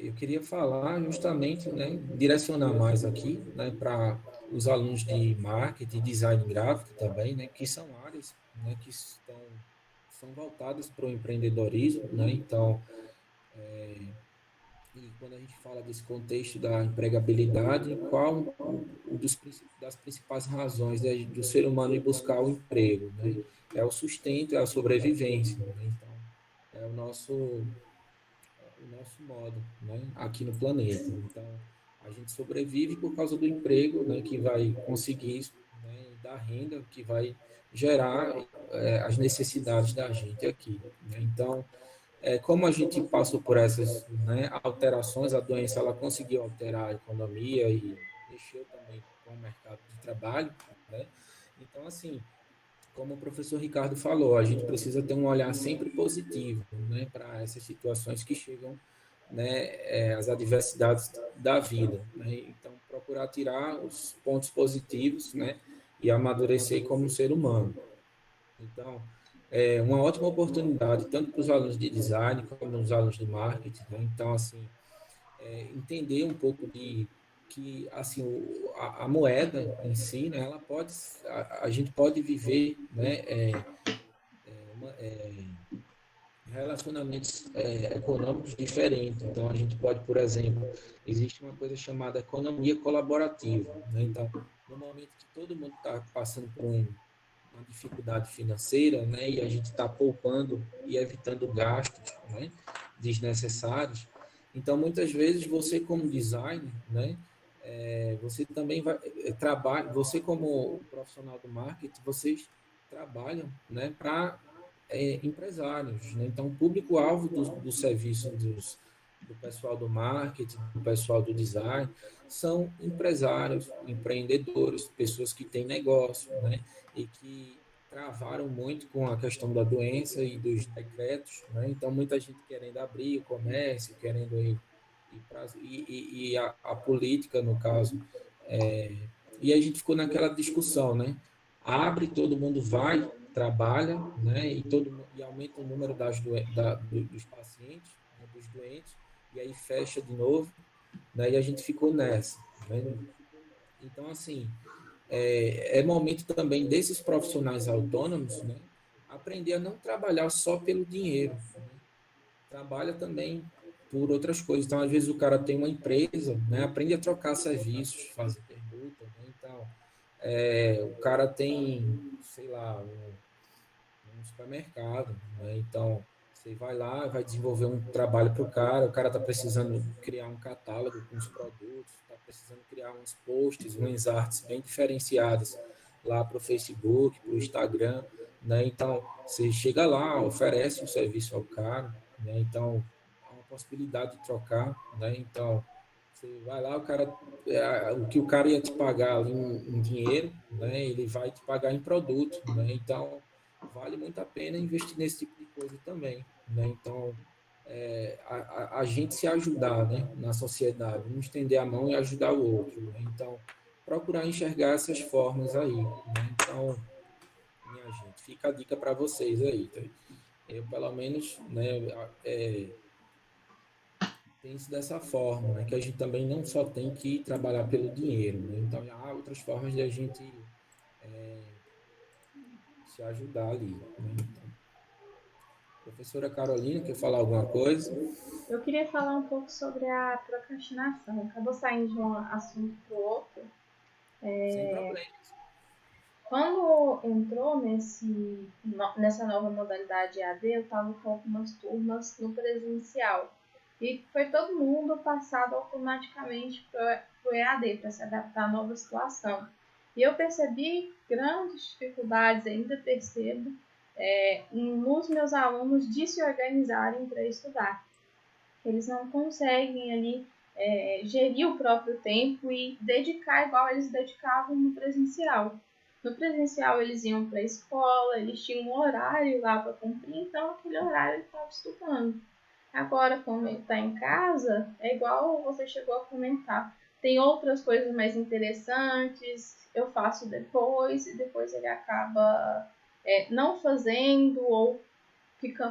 Eu queria falar justamente, né, direcionar mais aqui, né, para os alunos de marketing, design gráfico também, né, que são áreas, né, que são voltadas para o empreendedorismo, né, então, e quando a gente fala desse contexto da empregabilidade, qual das principais razões, né, do ser humano ir buscar o emprego, né? É o sustento, é a sobrevivência, né? Então, é o nosso modo, né, aqui no planeta. Então, a gente sobrevive por causa do emprego, né, que vai conseguir, né, dar renda, que vai gerar as necessidades da gente aqui, né? Então, como a gente passou por essas, né, alterações, a doença ela conseguiu alterar a economia e mexeu também com o mercado de trabalho, né? Então, assim, como o professor Ricardo falou, a gente precisa ter um olhar sempre positivo, né, para essas situações que chegam, né, as adversidades da vida, né? Então, procurar tirar os pontos positivos, né, e amadurecer como ser humano. Então, é uma ótima oportunidade tanto para os alunos de design como para os alunos de marketing, né? Então, assim, entender um pouco de que assim a moeda em si, né, ela pode a gente pode viver, né, relacionamentos econômicos diferentes. Então a gente pode, por exemplo, existe uma coisa chamada economia colaborativa, né? Então no momento que todo mundo está passando por uma dificuldade financeira, né, e a gente está poupando e evitando gastos, né, desnecessários. Então, muitas vezes, você como designer, né, você também vai trabalha, você como profissional do marketing, vocês trabalham, né, para empresários, né? Então, o público-alvo do serviço do pessoal do marketing, do pessoal do design, são empresários, empreendedores, pessoas que têm negócio, né? E que travaram muito com a questão da doença e dos decretos, né? Então, muita gente querendo abrir o comércio, querendo e a política, no caso. E a gente ficou naquela discussão, né? Abre, todo mundo vai, trabalha, né? E aumenta o número dos pacientes, né? Dos doentes, e aí fecha de novo, né? E a gente ficou nessa, né? Então, assim, é momento também desses profissionais autônomos, né, aprender a não trabalhar só pelo dinheiro, né? Trabalha também por outras coisas. Então, às vezes, o cara tem uma empresa, né, aprende a trocar serviços, fazer permuta, né? Então, o cara tem, sei lá, um supermercado, né? Então, você vai lá, vai desenvolver um trabalho para o cara está precisando criar um catálogo com os produtos, está precisando criar uns posts, umas artes bem diferenciadas lá para o Facebook, para o Instagram, né? Então, você chega lá, oferece um serviço ao cara, né? Então, há uma possibilidade de trocar, né? Então, você vai lá, o que o cara ia te pagar ali em dinheiro, né? Ele vai te pagar em produto, né? Então, vale muito a pena investir nesse tipo de coisa também, né? Então, a gente se ajudar, né, na sociedade, um estender a mão e ajudar o outro, né? Então, procurar enxergar essas formas aí, né? Então, minha gente, fica a dica para vocês aí, tá? Eu, pelo menos, né, penso dessa forma, né, que a gente também não só tem que trabalhar pelo dinheiro, né? Então, há outras formas de a gente se ajudar ali, né? Então, professora Carolina, quer falar alguma coisa? Eu queria falar um pouco sobre a procrastinação. Acabou saindo de um assunto para o outro. Sem problema. Quando entrou nessa nova modalidade EAD, eu estava com algumas turmas no presencial. E foi todo mundo passado automaticamente para o EAD, para se adaptar à nova situação. E eu percebi grandes dificuldades, ainda percebo, nos meus alunos de se organizarem para estudar. Eles não conseguem ali gerir o próprio tempo e dedicar igual eles dedicavam no presencial. No presencial eles iam para a escola, eles tinham um horário lá para cumprir, então aquele horário ele estava estudando. Agora, como ele está em casa, é igual você chegou a comentar. Tem outras coisas mais interessantes, eu faço depois, e depois ele acaba não fazendo ou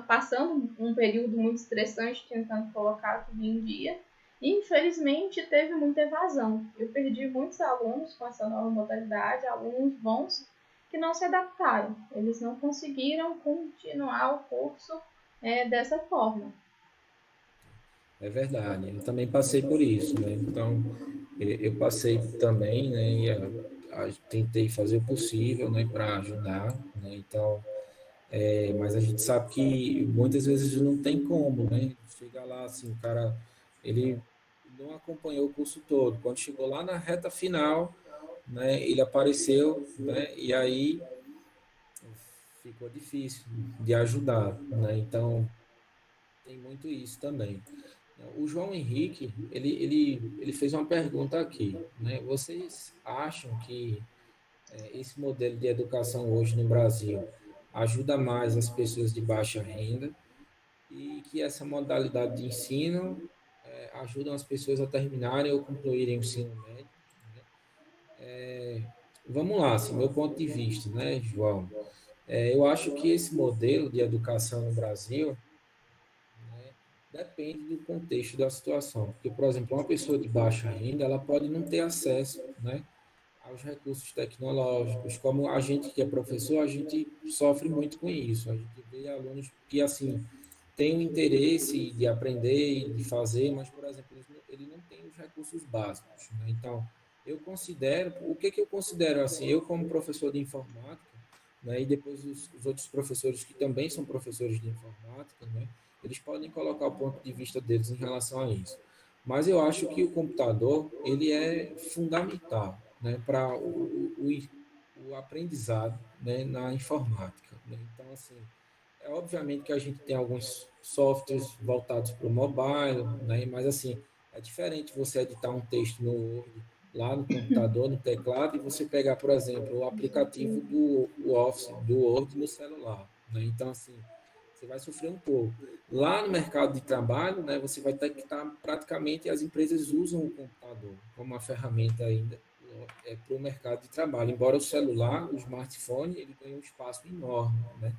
passando um período muito estressante tentando colocar tudo em dia. E, infelizmente, teve muita evasão. Eu perdi muitos alunos com essa nova modalidade, alunos bons que não se adaptaram. Eles não conseguiram continuar o curso dessa forma. É verdade, eu também passei por isso, né? Então, eu passei também, né? E tentei fazer o possível, né, para ajudar, né? Então, mas a gente sabe que muitas vezes não tem como, né? Chega lá, assim, o cara, ele não acompanhou o curso todo. Quando chegou lá na reta final, né, ele apareceu, né? E aí ficou difícil de ajudar, né? Então, tem muito isso também. O João Henrique, ele fez uma pergunta aqui, né? Vocês acham que esse modelo de educação hoje no Brasil ajuda mais as pessoas de baixa renda e que essa modalidade de ensino ajuda as pessoas a terminarem ou concluírem o ensino médio, né? Vamos lá, assim, meu ponto de vista, né, João? Eu acho que esse modelo de educação no Brasil, né, depende do contexto da situação. Porque, por exemplo, uma pessoa de baixa renda, ela pode não ter acesso, né, aos recursos tecnológicos. Como a gente que é professor, a gente sofre muito com isso. A gente vê alunos que, assim, têm o interesse de aprender e de fazer, mas, por exemplo, ele não tem os recursos básicos, né? Então, eu considero, o que eu considero assim, eu como professor de informática, né, e depois os outros professores que também são professores de informática, né, eles podem colocar o ponto de vista deles em relação a isso. Mas eu acho que o computador, ele é fundamental, né, para o aprendizado, né, na informática, né? Então, assim, obviamente que a gente tem alguns softwares voltados para o mobile, né? Mas assim, é diferente você editar um texto no Word, lá no computador, no teclado, e você pegar, por exemplo, o aplicativo do Office, do Word no celular, né? Então, assim, você vai sofrer um pouco. Lá no mercado de trabalho, né, você vai ter que estar praticamente, as empresas usam o computador como uma ferramenta ainda para o mercado de trabalho, embora o celular, o smartphone, ele ganhe um espaço enorme, né,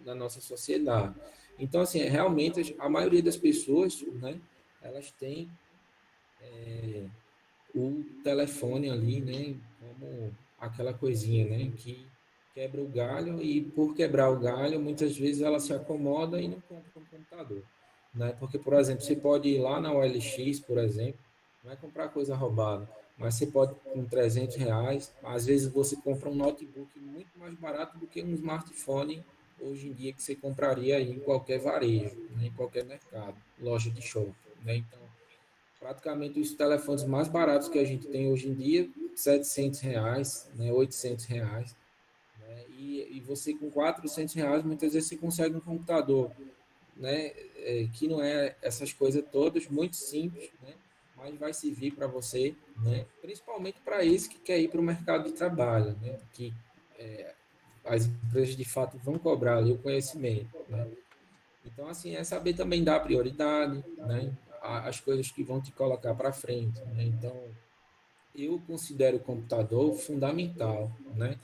na nossa sociedade. Então, assim, realmente, a maioria das pessoas, né, elas têm o telefone ali, né, como aquela coisinha, né, que quebra o galho e por quebrar o galho, muitas vezes ela se acomoda e não compra um computador, né? Porque, por exemplo, você pode ir lá na OLX, por exemplo, não é comprar coisa roubada, mas você pode com R$ 300, às vezes você compra um notebook muito mais barato do que um smartphone hoje em dia que você compraria aí em qualquer varejo, né, em qualquer mercado, loja de shopping, né? Então, praticamente os telefones mais baratos que a gente tem hoje em dia, R$ 700, né, R$ 800, né, e você com R$ 400, muitas vezes você consegue um computador, né, que não é essas coisas todas, muito simples, né, mas vai servir para você, né, principalmente para esse que quer ir para o mercado de trabalho, né, que as empresas de fato vão cobrar ali o conhecimento, né. Então, assim, é saber também dar prioridade, né, às coisas que vão te colocar para frente, né. Então, eu considero o computador fundamental, né,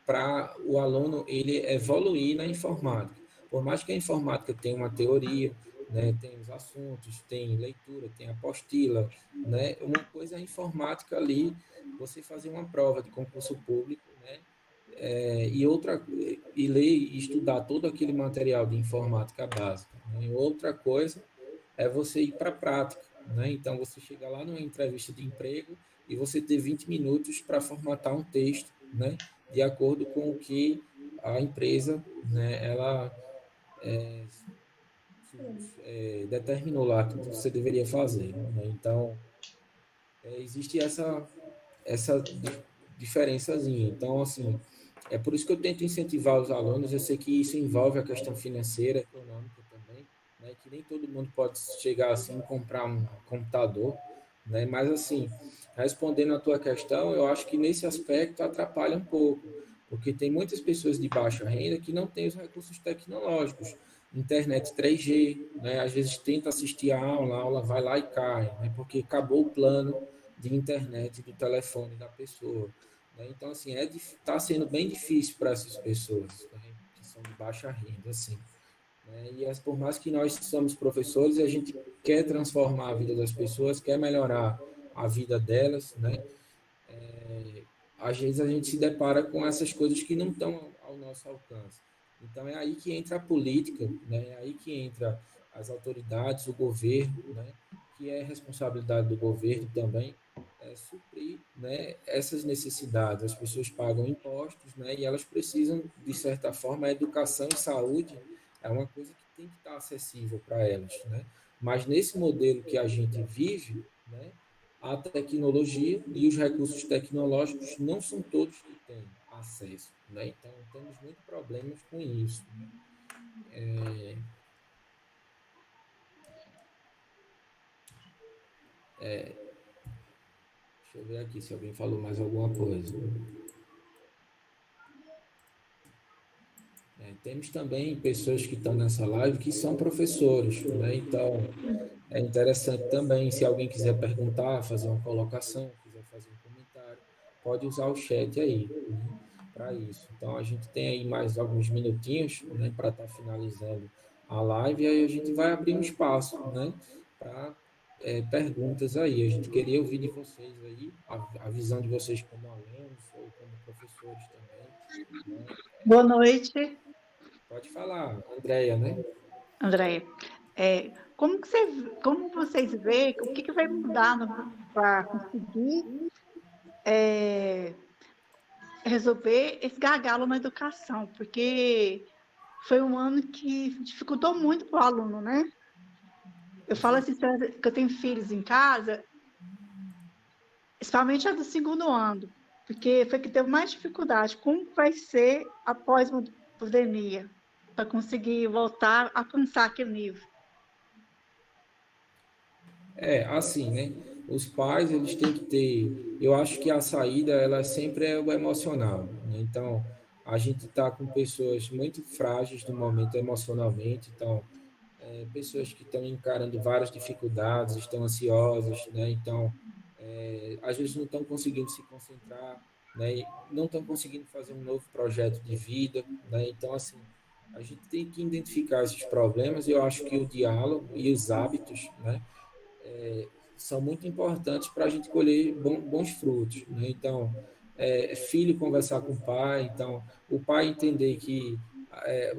para o aluno ele evoluir na informática. Por mais que a informática tenha uma teoria, né, tem os assuntos, tem leitura, tem apostila, né, uma coisa é a informática ali, você fazer uma prova de concurso público, né, e ler e estudar todo aquele material de informática básica, né? Outra coisa é você ir para a prática, né? Então você chega lá numa entrevista de emprego e você ter 20 minutos para formatar um texto, né, de acordo com o que a empresa, né, ela determinou lá que você deveria fazer, né? Então existe essa diferençazinha. Então, assim, é por isso que eu tento incentivar os alunos. Eu sei que isso envolve a questão financeira, econômica também, né? Que nem todo mundo pode chegar assim e comprar um computador, né? Mas, assim, respondendo a tua questão, eu acho que nesse aspecto atrapalha um pouco, porque tem muitas pessoas de baixa renda que não têm os recursos tecnológicos. Internet 3G, né? Às vezes tenta assistir a aula vai lá e cai, né? Porque acabou o plano de internet do telefone da pessoa, né? Então, assim, está sendo bem difícil para essas pessoas, né, que são de baixa renda, assim, né? E por mais que nós somos professores, a gente quer transformar a vida das pessoas, quer melhorar a vida delas, né? Às vezes a gente se depara com essas coisas que não estão ao nosso alcance. Então é aí que entra a política, né? É aí que entra as autoridades, o governo, né? Que é responsabilidade do governo também suprir, né, essas necessidades. As pessoas pagam impostos, né? E elas precisam, de certa forma, a educação e saúde é uma coisa que tem que estar acessível para elas, né? Mas nesse modelo que a gente vive, né? A tecnologia e os recursos tecnológicos não são todos que têm acesso, né? Então, temos muitos problemas com isso, né? Deixa eu ver aqui se alguém falou mais alguma coisa. Temos também pessoas que estão nessa live que são professores, né? Então, é interessante também, se alguém quiser perguntar, fazer uma colocação, quiser fazer um comentário, pode usar o chat aí, né, para isso. Então, a gente tem aí mais alguns minutinhos, né, para estar finalizando a live, e aí a gente vai abrir um espaço, né, para perguntas aí. A gente queria ouvir de vocês aí, a visão de vocês como alunos ou como professores também, né? Boa noite, Pode falar, Andréia, né? André. Como vocês veem, o que vai mudar para conseguir resolver esse gargalo na educação? Porque foi um ano que dificultou muito para o aluno, né? Eu falo assim, que eu tenho filhos em casa, principalmente a do segundo ano, porque foi que teve mais dificuldade. Como vai ser após a pandemia, para conseguir voltar a alcançar aquele nível? Assim, né? Os pais, eles têm que ter. Eu acho que a saída, ela sempre é o emocional, né? Então, a gente está com pessoas muito frágeis no momento emocionalmente, então, pessoas que estão encarando várias dificuldades, estão ansiosas, né? Então, às vezes não estão conseguindo se concentrar, né? E não estão conseguindo fazer um novo projeto de vida, né? Então, assim, a gente tem que identificar esses problemas e eu acho que o diálogo e os hábitos, né? São muito importantes para a gente colher bons frutos, né? Então, filho conversar com o pai, então o pai entender que é,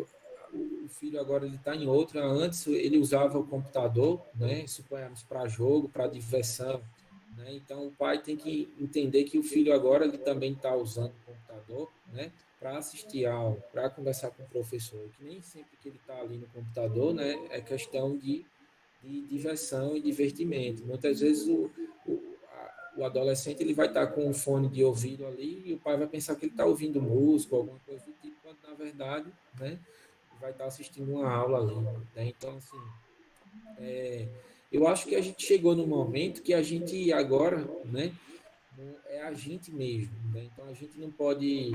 o filho agora ele está em outra. Antes ele usava o computador, né? Suponhamos para jogo, para diversão, né? Então o pai tem que entender que o filho agora ele também está usando o computador, né? Para assistir aula, para conversar com o professor, que nem sempre que ele está ali no computador, né? É questão de diversão e divertimento. Muitas vezes o adolescente ele vai estar com um fone de ouvido ali e o pai vai pensar que ele está ouvindo música, alguma coisa do tipo, quando na verdade, né, vai estar assistindo uma aula ali, né? Então, assim, eu acho que a gente chegou no momento que a gente agora, né, é a gente mesmo, né? Então a gente não pode,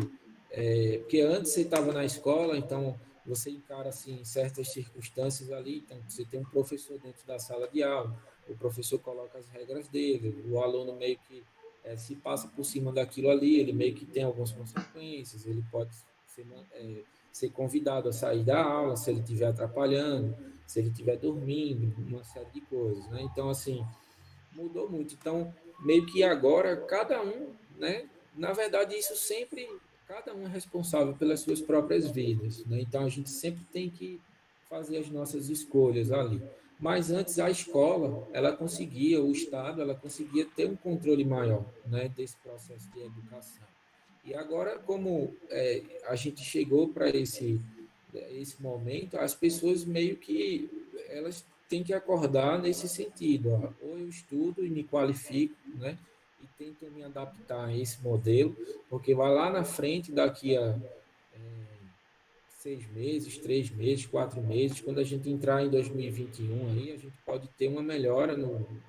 porque antes você estava na escola, então você encara assim certas circunstâncias ali, então você tem um professor dentro da sala de aula, o professor coloca as regras dele, o aluno meio que se passa por cima daquilo ali, ele meio que tem algumas consequências, ele pode ser convidado a sair da aula se ele estiver atrapalhando, se ele estiver dormindo, uma série de coisas, né? Então assim mudou muito. Então, meio que agora, cada um, né? Na verdade, isso sempre, cada um é responsável pelas suas próprias vidas, né? Então, a gente sempre tem que fazer as nossas escolhas ali. Mas antes, a escola, ela conseguia, o Estado, ela conseguia ter um controle maior, né? Desse processo de educação. E agora, como a gente chegou para esse momento, as pessoas meio que elas têm que acordar nesse sentido. Ó. Ou eu estudo e me qualifico, né? E tento me adaptar a esse modelo, porque vai lá na frente, daqui a 6 meses, 3 meses, 4 meses, quando a gente entrar em 2021, aí, a gente pode ter uma melhora,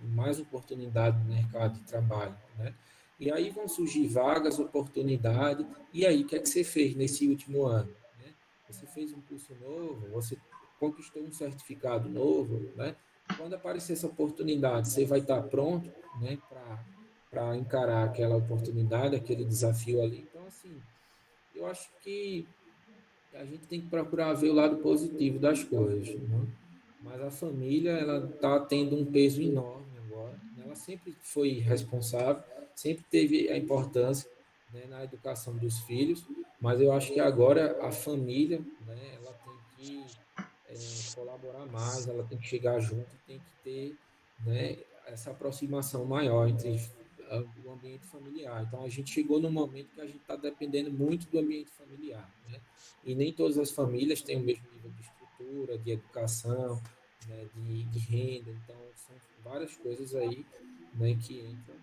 mais oportunidade no mercado de trabalho, né? E aí vão surgir vagas, oportunidade. E aí, o que é que você fez nesse último ano? Né? Você fez um curso novo, você conquistou um certificado novo, né? Quando aparecer essa oportunidade, você vai estar pronto, né, para encarar aquela oportunidade, aquele desafio ali. Então, assim, eu acho que a gente tem que procurar ver o lado positivo das coisas, né? Mas a família, ela está tendo um peso enorme agora, né? Ela sempre foi responsável, sempre teve a importância, né, na educação dos filhos, mas eu acho que agora a família, né, ela tem que colaborar mais, ela tem que chegar junto, tem que ter, né, essa aproximação maior entre o ambiente familiar. Então, a gente chegou num momento que a gente está dependendo muito do ambiente familiar, né? E nem todas as famílias têm o mesmo nível de estrutura, de educação, né, de renda. Então, são várias coisas aí, né, que entram.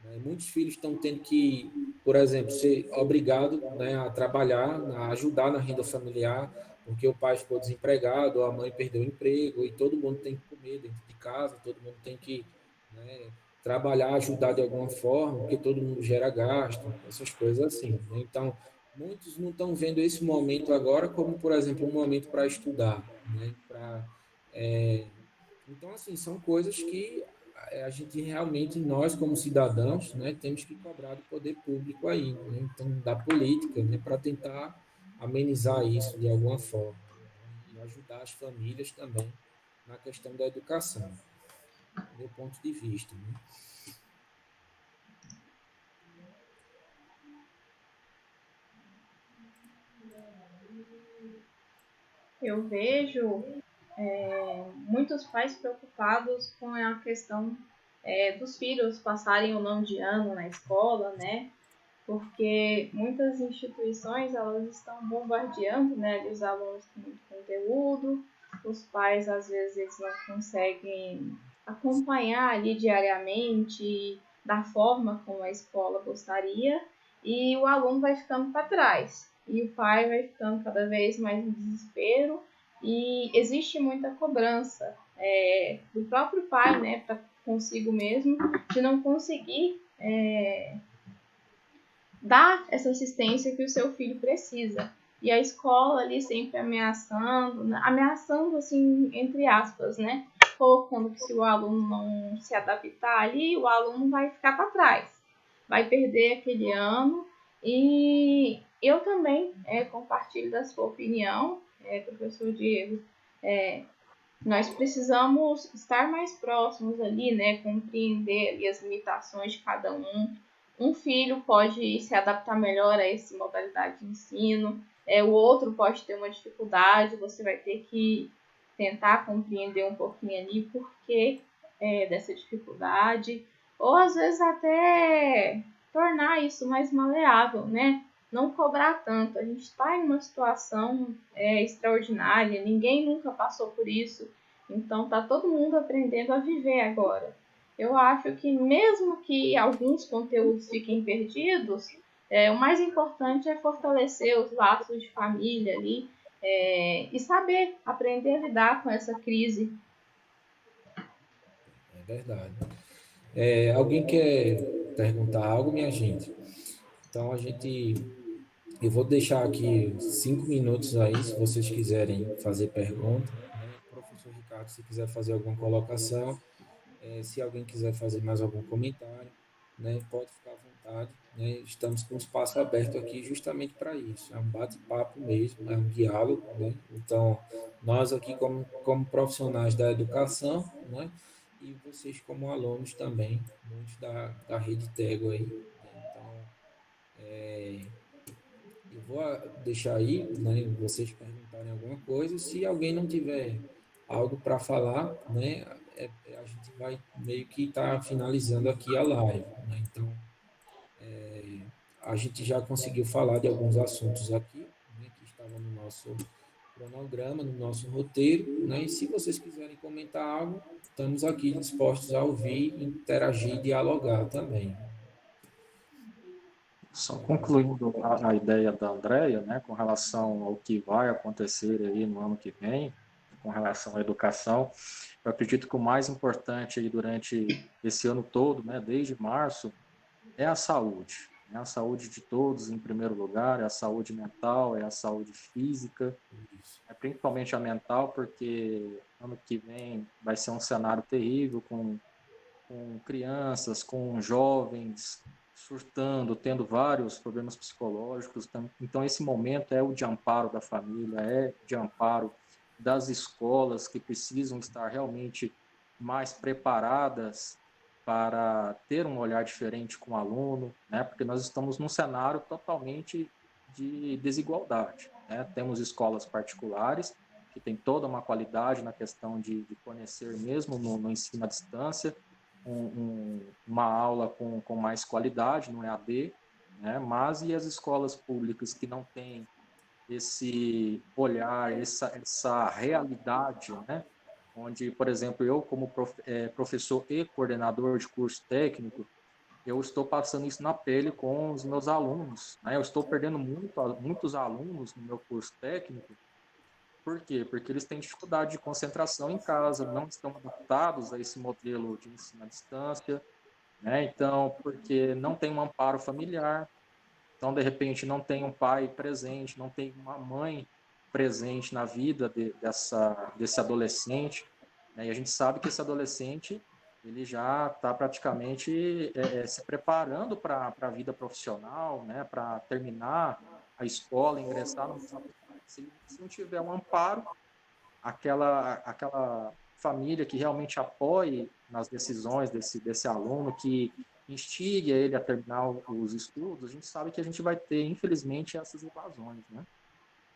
Né? Muitos filhos estão tendo que, por exemplo, ser obrigado, né, a trabalhar, a ajudar na renda familiar, porque o pai ficou desempregado, a mãe perdeu o emprego, e todo mundo tem que comer dentro de casa, todo mundo tem que, né, trabalhar, ajudar de alguma forma, porque todo mundo gera gasto, essas coisas assim. Né? Então, muitos não estão vendo esse momento agora como, por exemplo, um momento para estudar, né? Então, assim, são coisas que a gente realmente, nós como cidadãos, né, temos que cobrar do poder público aí, né? Então, da política, né, para tentar amenizar isso de alguma forma, né? E ajudar as famílias também na questão da educação, do meu ponto de vista, né? Eu vejo muitos pais preocupados com a questão dos filhos passarem ou não de ano na escola, né? Porque muitas instituições elas estão bombardeando, né, os alunos com muito conteúdo, os pais às vezes eles não conseguem acompanhar ali diariamente da forma como a escola gostaria e o aluno vai ficando para trás e o pai vai ficando cada vez mais em desespero e existe muita cobrança do próprio pai, né, para consigo mesmo de não conseguir dar essa assistência que o seu filho precisa. E a escola ali sempre ameaçando assim, entre aspas, né? Colocando que se o aluno não se adaptar ali, o aluno vai ficar para trás, vai perder aquele ano. E eu também compartilho da sua opinião, professor Diego. Nós precisamos estar mais próximos ali, né? Compreender ali as limitações de cada um. Um filho pode se adaptar melhor a essa modalidade de ensino, o outro pode ter uma dificuldade, você vai ter que tentar compreender um pouquinho ali por que dessa dificuldade, ou às vezes até tornar isso mais maleável, né? Não cobrar tanto. A gente está em uma situação extraordinária, ninguém nunca passou por isso, então tá todo mundo aprendendo a viver agora. Eu acho que mesmo que alguns conteúdos fiquem perdidos, o mais importante é fortalecer os laços de família ali e saber aprender a lidar com essa crise. É verdade. Alguém quer perguntar algo, minha gente? Então, eu vou deixar aqui 5 minutos aí, se vocês quiserem fazer pergunta, né? Professor Ricardo, se quiser fazer alguma colocação, se alguém quiser fazer mais algum comentário, né, pode ficar à vontade, né? Estamos com o espaço aberto aqui justamente para isso. É um bate-papo mesmo, é um diálogo, né? Então, nós aqui como profissionais da educação, né? E vocês como alunos também, muitos da Rede Tego aí, né? Então, eu vou deixar aí, né, vocês perguntarem alguma coisa. Se alguém não tiver algo para falar, né, a gente vai meio que estar finalizando aqui a live, né? Então, a gente já conseguiu falar de alguns assuntos aqui, né, que estavam no nosso cronograma, no nosso roteiro, né? E se vocês quiserem comentar algo, estamos aqui dispostos a ouvir, interagir, dialogar também. Só concluindo a ideia da Andrea, né, com relação ao que vai acontecer aí no ano que vem, com relação à educação, eu acredito que o mais importante aí durante esse ano todo, né, desde março, é a saúde. É a saúde de todos em primeiro lugar, é a saúde mental, é a saúde física, principalmente a mental, porque ano que vem vai ser um cenário terrível com com crianças, com jovens surtando, tendo vários problemas psicológicos. Então, esse momento é o de amparo da família, é de amparo das escolas, que precisam estar realmente mais preparadas para ter um olhar diferente com o aluno, né? Porque nós estamos num cenário totalmente de desigualdade, né? Temos escolas particulares que têm toda uma qualidade na questão de fornecer mesmo no ensino à distância, uma aula com mais qualidade no EAD, né? Mas e as escolas públicas que não têm esse olhar, essa realidade, né? Onde, por exemplo, eu como professor e coordenador de curso técnico, eu estou passando isso na pele com os meus alunos, né? Eu estou perdendo muitos alunos no meu curso técnico. Por quê? Porque eles têm dificuldade de concentração em casa, não estão adaptados a esse modelo de ensino à distância, né? Então, porque não tem um amparo familiar, então, de repente, não tem um pai presente, não tem uma mãe presente na vida desse adolescente, né? E a gente sabe que esse adolescente ele já está praticamente se preparando para a vida profissional, né? Para terminar a escola, ingressar no se não tiver um amparo, aquela família que realmente apoie nas decisões desse aluno, que instigue ele a terminar os estudos, a gente sabe que a gente vai ter, infelizmente, essas evasões, né?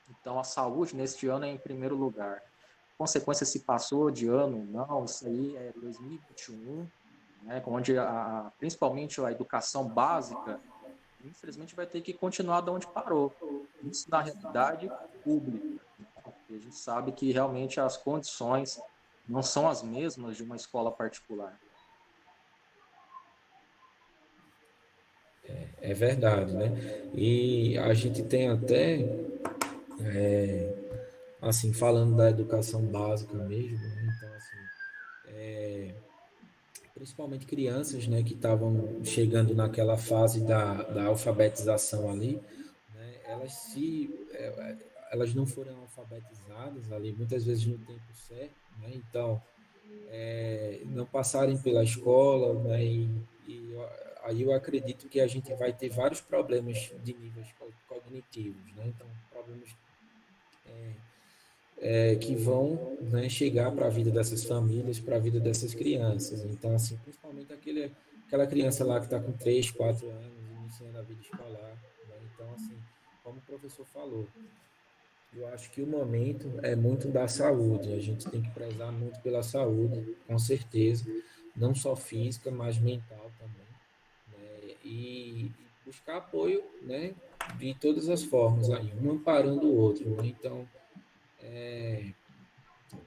Então, a saúde, neste ano, é em primeiro lugar. Consequência, se passou de ano, não, isso aí é 2021, né, onde principalmente a educação básica, infelizmente, vai ter que continuar de onde parou. Isso na realidade pública. E a gente sabe que realmente as condições não são as mesmas de uma escola particular. É verdade, né? E a gente tem até, assim, falando da educação básica mesmo, né? Então, assim, principalmente crianças, né, que estavam chegando naquela fase da alfabetização ali, né? Elas não foram alfabetizadas ali, muitas vezes no tempo certo, né? Então, não passarem pela escola, né? Aí eu acredito que a gente vai ter vários problemas de níveis cognitivos, né? Então, problemas que vão, né, chegar para a vida dessas famílias, para a vida dessas crianças. Então, assim, principalmente aquela criança lá que está com 3, 4 anos, iniciando a vida escolar, né? Então, assim, como o professor falou, eu acho que o momento é muito da saúde. A gente tem que prezar muito pela saúde, com certeza, não só física, mas mental também, né? E buscar apoio, né, de todas as formas aí, um amparando o outro, né? Então,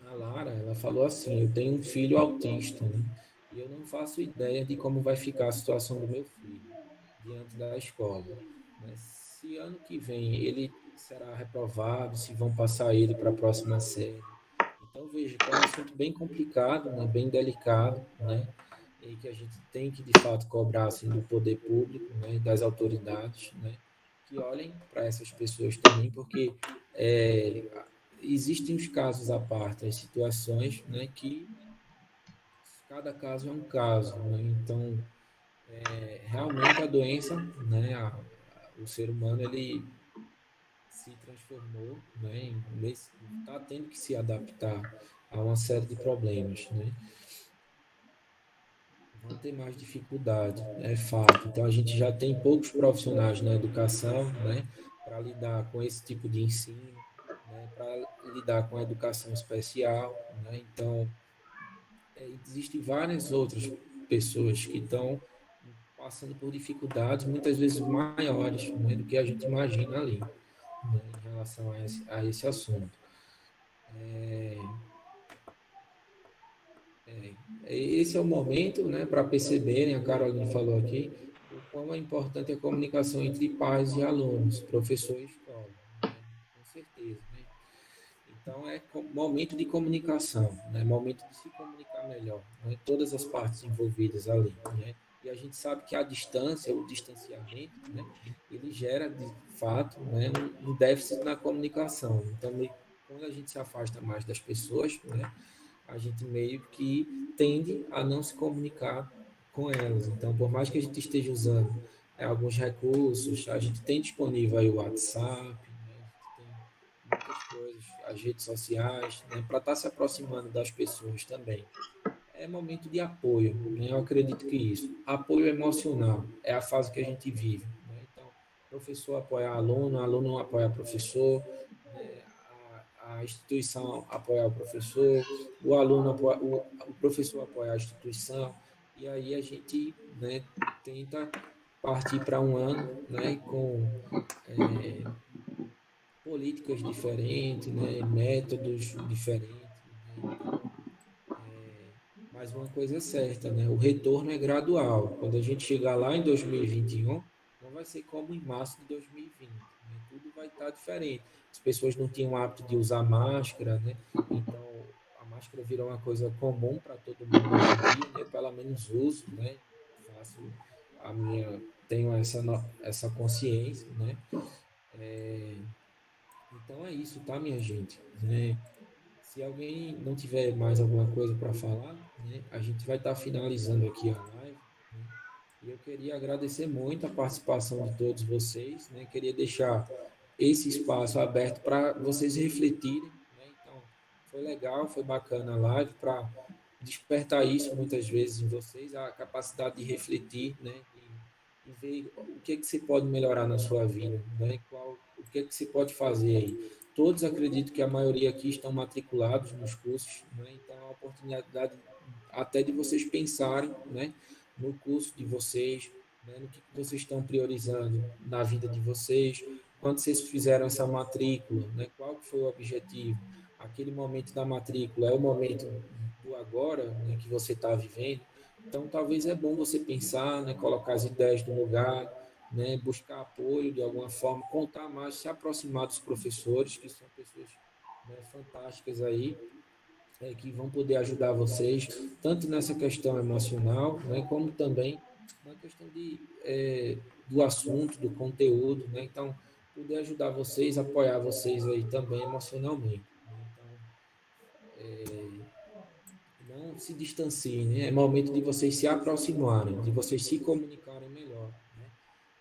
a Lara, ela falou assim: eu tenho um filho autista, né? E eu não faço ideia de como vai ficar a situação do meu filho diante da escola, né? Se ano que vem ele será reprovado, se vão passar ele para a próxima série. Então, veja que é um assunto bem complicado, né? Bem delicado, né? E que a gente tem que, de fato, cobrar assim, do poder público, né? Das autoridades, né? Que olhem para essas pessoas também, porque é, existem os casos à parte, as situações, né, que cada caso é um caso, né? Então, realmente a doença, né, o ser humano ele se transformou, né, está tendo que se adaptar a uma série de problemas, né? Vão ter mais dificuldade, é fato. Então a gente já tem poucos profissionais na educação, né, para lidar com esse tipo de ensino, né, para lidar com a educação especial, né? Então existem várias outras pessoas que estão passando por dificuldades muitas vezes maiores, né, do que a gente imagina ali, né, em relação a esse assunto. Esse é o momento, né, para perceberem, a Carolina falou aqui, o quão é importante a comunicação entre pais e alunos, professor e escola, né, com certeza, né? Então, momento de comunicação, né? Momento de se comunicar melhor, né? Todas as partes envolvidas ali, né? E a gente sabe que a distância, o distanciamento, né? Ele gera, de fato, né? Um déficit na comunicação. Então, quando a gente se afasta mais das pessoas, né? A gente meio que tende a não se comunicar com elas. Então, por mais que a gente esteja usando alguns recursos, a gente tem disponível aí o WhatsApp, né? A gente tem muitas coisas, as redes sociais, né? Para estar se aproximando das pessoas também. É momento de apoio, né? Eu acredito que isso. Apoio emocional é a fase que a gente vive, né? Então, professor apoia aluno, aluno apoia professor, né? A instituição apoia o professor, o aluno apoia, o professor apoia a instituição, e aí a gente, né, tenta partir para um ano, né, com políticas diferentes, né, métodos diferentes, né? Então, mas uma coisa é certa, né? O retorno é gradual. Quando a gente chegar lá em 2021, não vai ser como em março de 2020, né? Tudo vai estar diferente. As pessoas não tinham o hábito de usar máscara, né? Então, a máscara virou uma coisa comum para todo mundo hoje em dia, né? Eu, pelo menos uso, né? Faço a minha, tenho essa consciência, né? Então é isso, tá, minha gente? Né? Se alguém não tiver mais alguma coisa para falar, né, a gente vai estar finalizando aqui a live. Né, e eu queria agradecer muito a participação de todos vocês. Né, queria deixar esse espaço aberto para vocês refletirem. Né, então, foi legal, foi bacana a live para despertar isso muitas vezes em vocês, a capacidade de refletir, né, e ver o que é que você pode melhorar na sua vida, né, o que é que você pode fazer aí. Todos acredito que a maioria aqui estão matriculados nos cursos, né? Então é uma oportunidade até de vocês pensarem, né, no curso de vocês, né, no que vocês estão priorizando na vida de vocês, quando vocês fizeram essa matrícula, né, qual que foi o objetivo? Aquele momento da matrícula é o momento do agora, né, que você está vivendo. Então talvez é bom você pensar, né, colocar as ideias no lugar, né, buscar apoio de alguma forma, contar mais, se aproximar dos professores, que são pessoas, né, fantásticas aí, que vão poder ajudar vocês, tanto nessa questão emocional, né, como também na questão do assunto, do conteúdo, né, então, poder ajudar vocês, apoiar vocês aí também emocionalmente. Né, então, não se distanciem, né, é momento de vocês se aproximarem, de vocês se comunicarem melhor, né,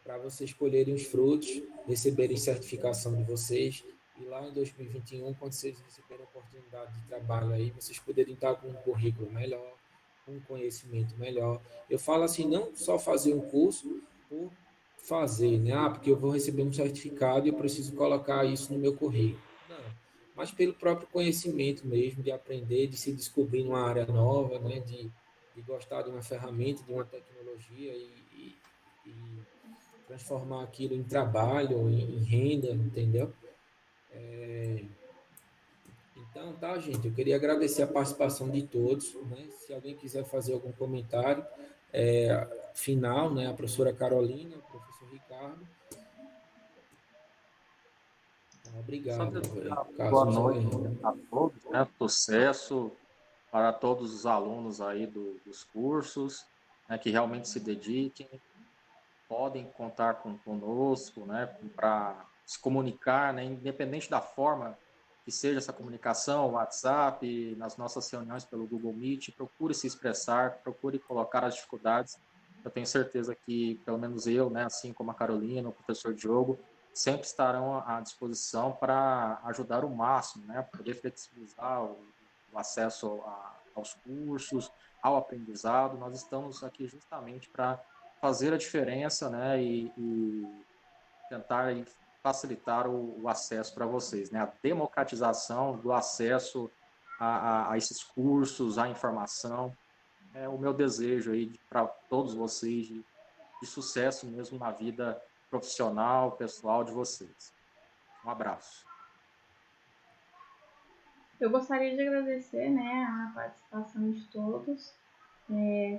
para vocês colherem os frutos, receberem certificação de vocês, e lá em 2021, quando vocês receberem a oportunidade de trabalho aí, vocês poderem estar com um currículo melhor, com um conhecimento melhor. Eu falo assim, não só fazer um curso por fazer, né? Ah, porque eu vou receber um certificado e eu preciso colocar isso no meu currículo. Não, mas pelo próprio conhecimento mesmo, de aprender, de se descobrir numa área nova, né? De gostar de uma ferramenta, de uma tecnologia e transformar aquilo em trabalho, em renda, entendeu? Então, tá, gente, eu queria agradecer a participação de todos, né? Se alguém quiser fazer algum comentário final, né? A professora Carolina, o professor Ricardo. Tá, Só obrigado, desejar boa Caso noite Jair. a todos, né? Sucesso para todos os alunos aí dos cursos, né? Que realmente se dediquem, podem contar conosco, né? Para se comunicar, né? Independente da forma que seja essa comunicação, WhatsApp, nas nossas reuniões pelo Google Meet, procure se expressar, procure colocar as dificuldades. Eu tenho certeza que, pelo menos eu, né, assim como a Carolina, o professor Diogo, sempre estarão à disposição para ajudar o máximo, né, poder flexibilizar o acesso aos cursos, ao aprendizado. Nós estamos aqui justamente para fazer a diferença, né, e tentar facilitar o acesso para vocês, né? A democratização do acesso a esses cursos, à informação, é o meu desejo aí para todos vocês de sucesso mesmo na vida profissional, pessoal de vocês. Um abraço. Eu gostaria de agradecer, né, a participação de todos,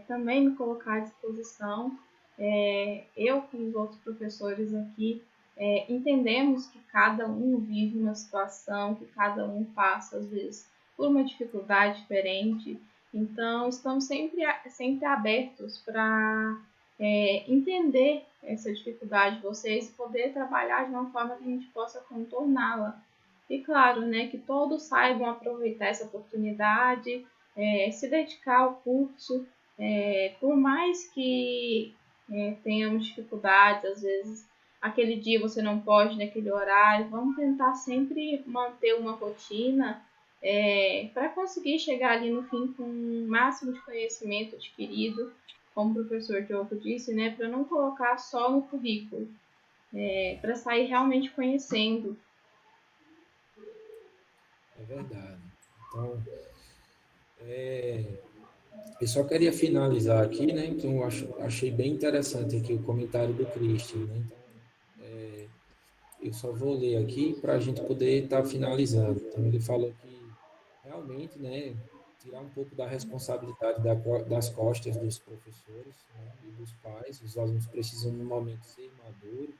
também me colocar à disposição. Eu, com os outros professores aqui, entendemos que cada um vive uma situação, que cada um passa, às vezes, por uma dificuldade diferente. Então, estamos sempre abertos para entender essa dificuldade de vocês e poder trabalhar de uma forma que a gente possa contorná-la. E claro, né, que todos saibam aproveitar essa oportunidade, se dedicar ao curso, Por mais que tenhamos dificuldades, às vezes aquele dia você não pode naquele horário, vamos tentar sempre manter uma rotina para conseguir chegar ali no fim com o máximo de conhecimento adquirido, como o professor Diogo disse, né, para não colocar só no currículo, para sair realmente conhecendo. É verdade. Então, eu só queria finalizar aqui, né? Então, achei bem interessante aqui o comentário do Christian, né? Então, eu só vou ler aqui para a gente poder estar finalizando. Então, ele falou que realmente, né, tirar um pouco da responsabilidade das costas dos professores, né, e dos pais. Os alunos precisam, no momento, ser maduros,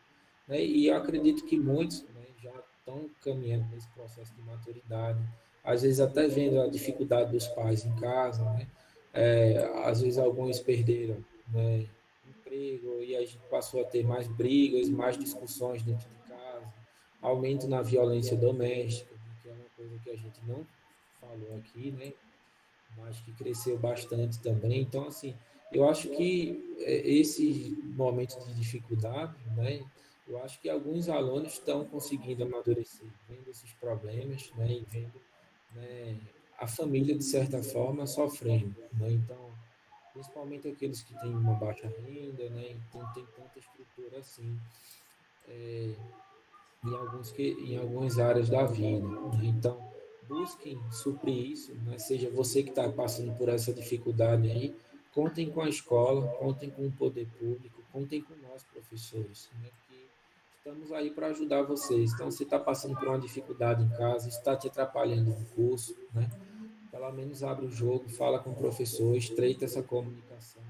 né, e eu acredito que muitos, né, já estão caminhando nesse processo de maturidade, às vezes até vendo a dificuldade dos pais em casa, né, às vezes alguns perderam, né, emprego e a gente passou a ter mais brigas, mais discussões dentro de casa, aumento na violência doméstica, né, que é uma coisa que a gente não falou aqui, né, mas que cresceu bastante também. Então, assim, eu acho que esses momentos de dificuldade, né, eu acho que alguns alunos estão conseguindo amadurecer, vendo esses problemas, né, e vendo, né, a família, de certa forma, sofrendo, né, então, principalmente aqueles que têm uma baixa renda, né, então tem tanta estrutura assim, em algumas áreas da vida, né? Então, busquem suprir isso, né? Seja você que está passando por essa dificuldade aí, contem com a escola, contem com o poder público, contem com nós, professores, né? Que estamos aí para ajudar vocês. Então, se está passando por uma dificuldade em casa, está te atrapalhando no curso, né? Pelo menos abre o jogo, fala com o professor, estreita essa comunicação,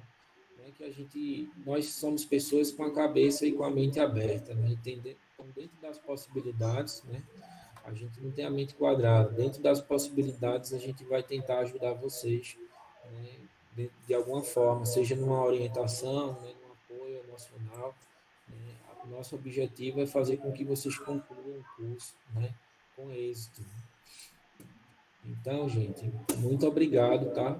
né? Que nós somos pessoas com a cabeça e com a mente aberta, né? Então, dentro das possibilidades, né? A gente não tem a mente quadrada. Dentro das possibilidades, a gente vai tentar ajudar vocês, né? De alguma forma, seja numa orientação, né? Num apoio emocional, né? O nosso objetivo é fazer com que vocês concluam o curso, né? Com êxito. Então, gente, muito obrigado, tá?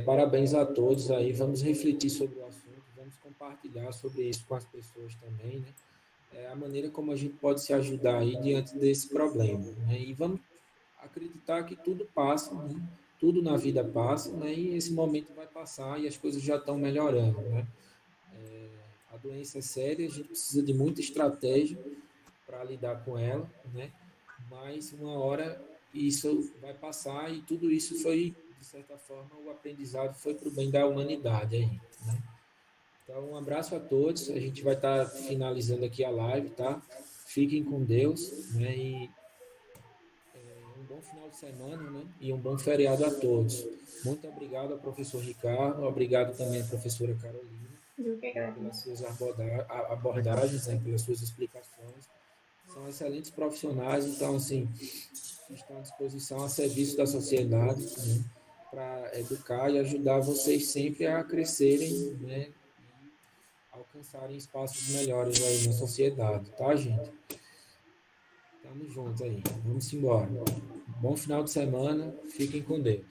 Parabéns a todos aí. Vamos refletir sobre o assunto, vamos compartilhar sobre isso com as pessoas também, né? A maneira como a gente pode se ajudar aí diante desse problema, né? E vamos acreditar que tudo passa, né? Tudo na vida passa, né? E esse momento vai passar e as coisas já estão melhorando, né? A doença é séria, a gente precisa de muita estratégia para lidar com ela, né? Mas uma hora isso vai passar e tudo isso foi, de certa forma, o aprendizado foi para o bem da humanidade aí, né? Então, um abraço a todos. A gente vai estar finalizando aqui a live, tá? Fiquem com Deus, né? E um bom final de semana, né? E um bom feriado a todos. Muito obrigado ao professor Ricardo, obrigado também à professora Carolina, Eu que né, pelas agradeço. suas abordagens, né, pelas suas explicações. São excelentes profissionais, então, assim, estão à disposição a serviço da sociedade, né, para educar e ajudar vocês sempre a crescerem, né, e alcançarem espaços melhores aí na sociedade, tá, gente? Tamo junto aí. Vamos embora. Bom final de semana. Fiquem com Deus.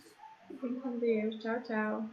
Fiquem com Deus. Tchau, tchau.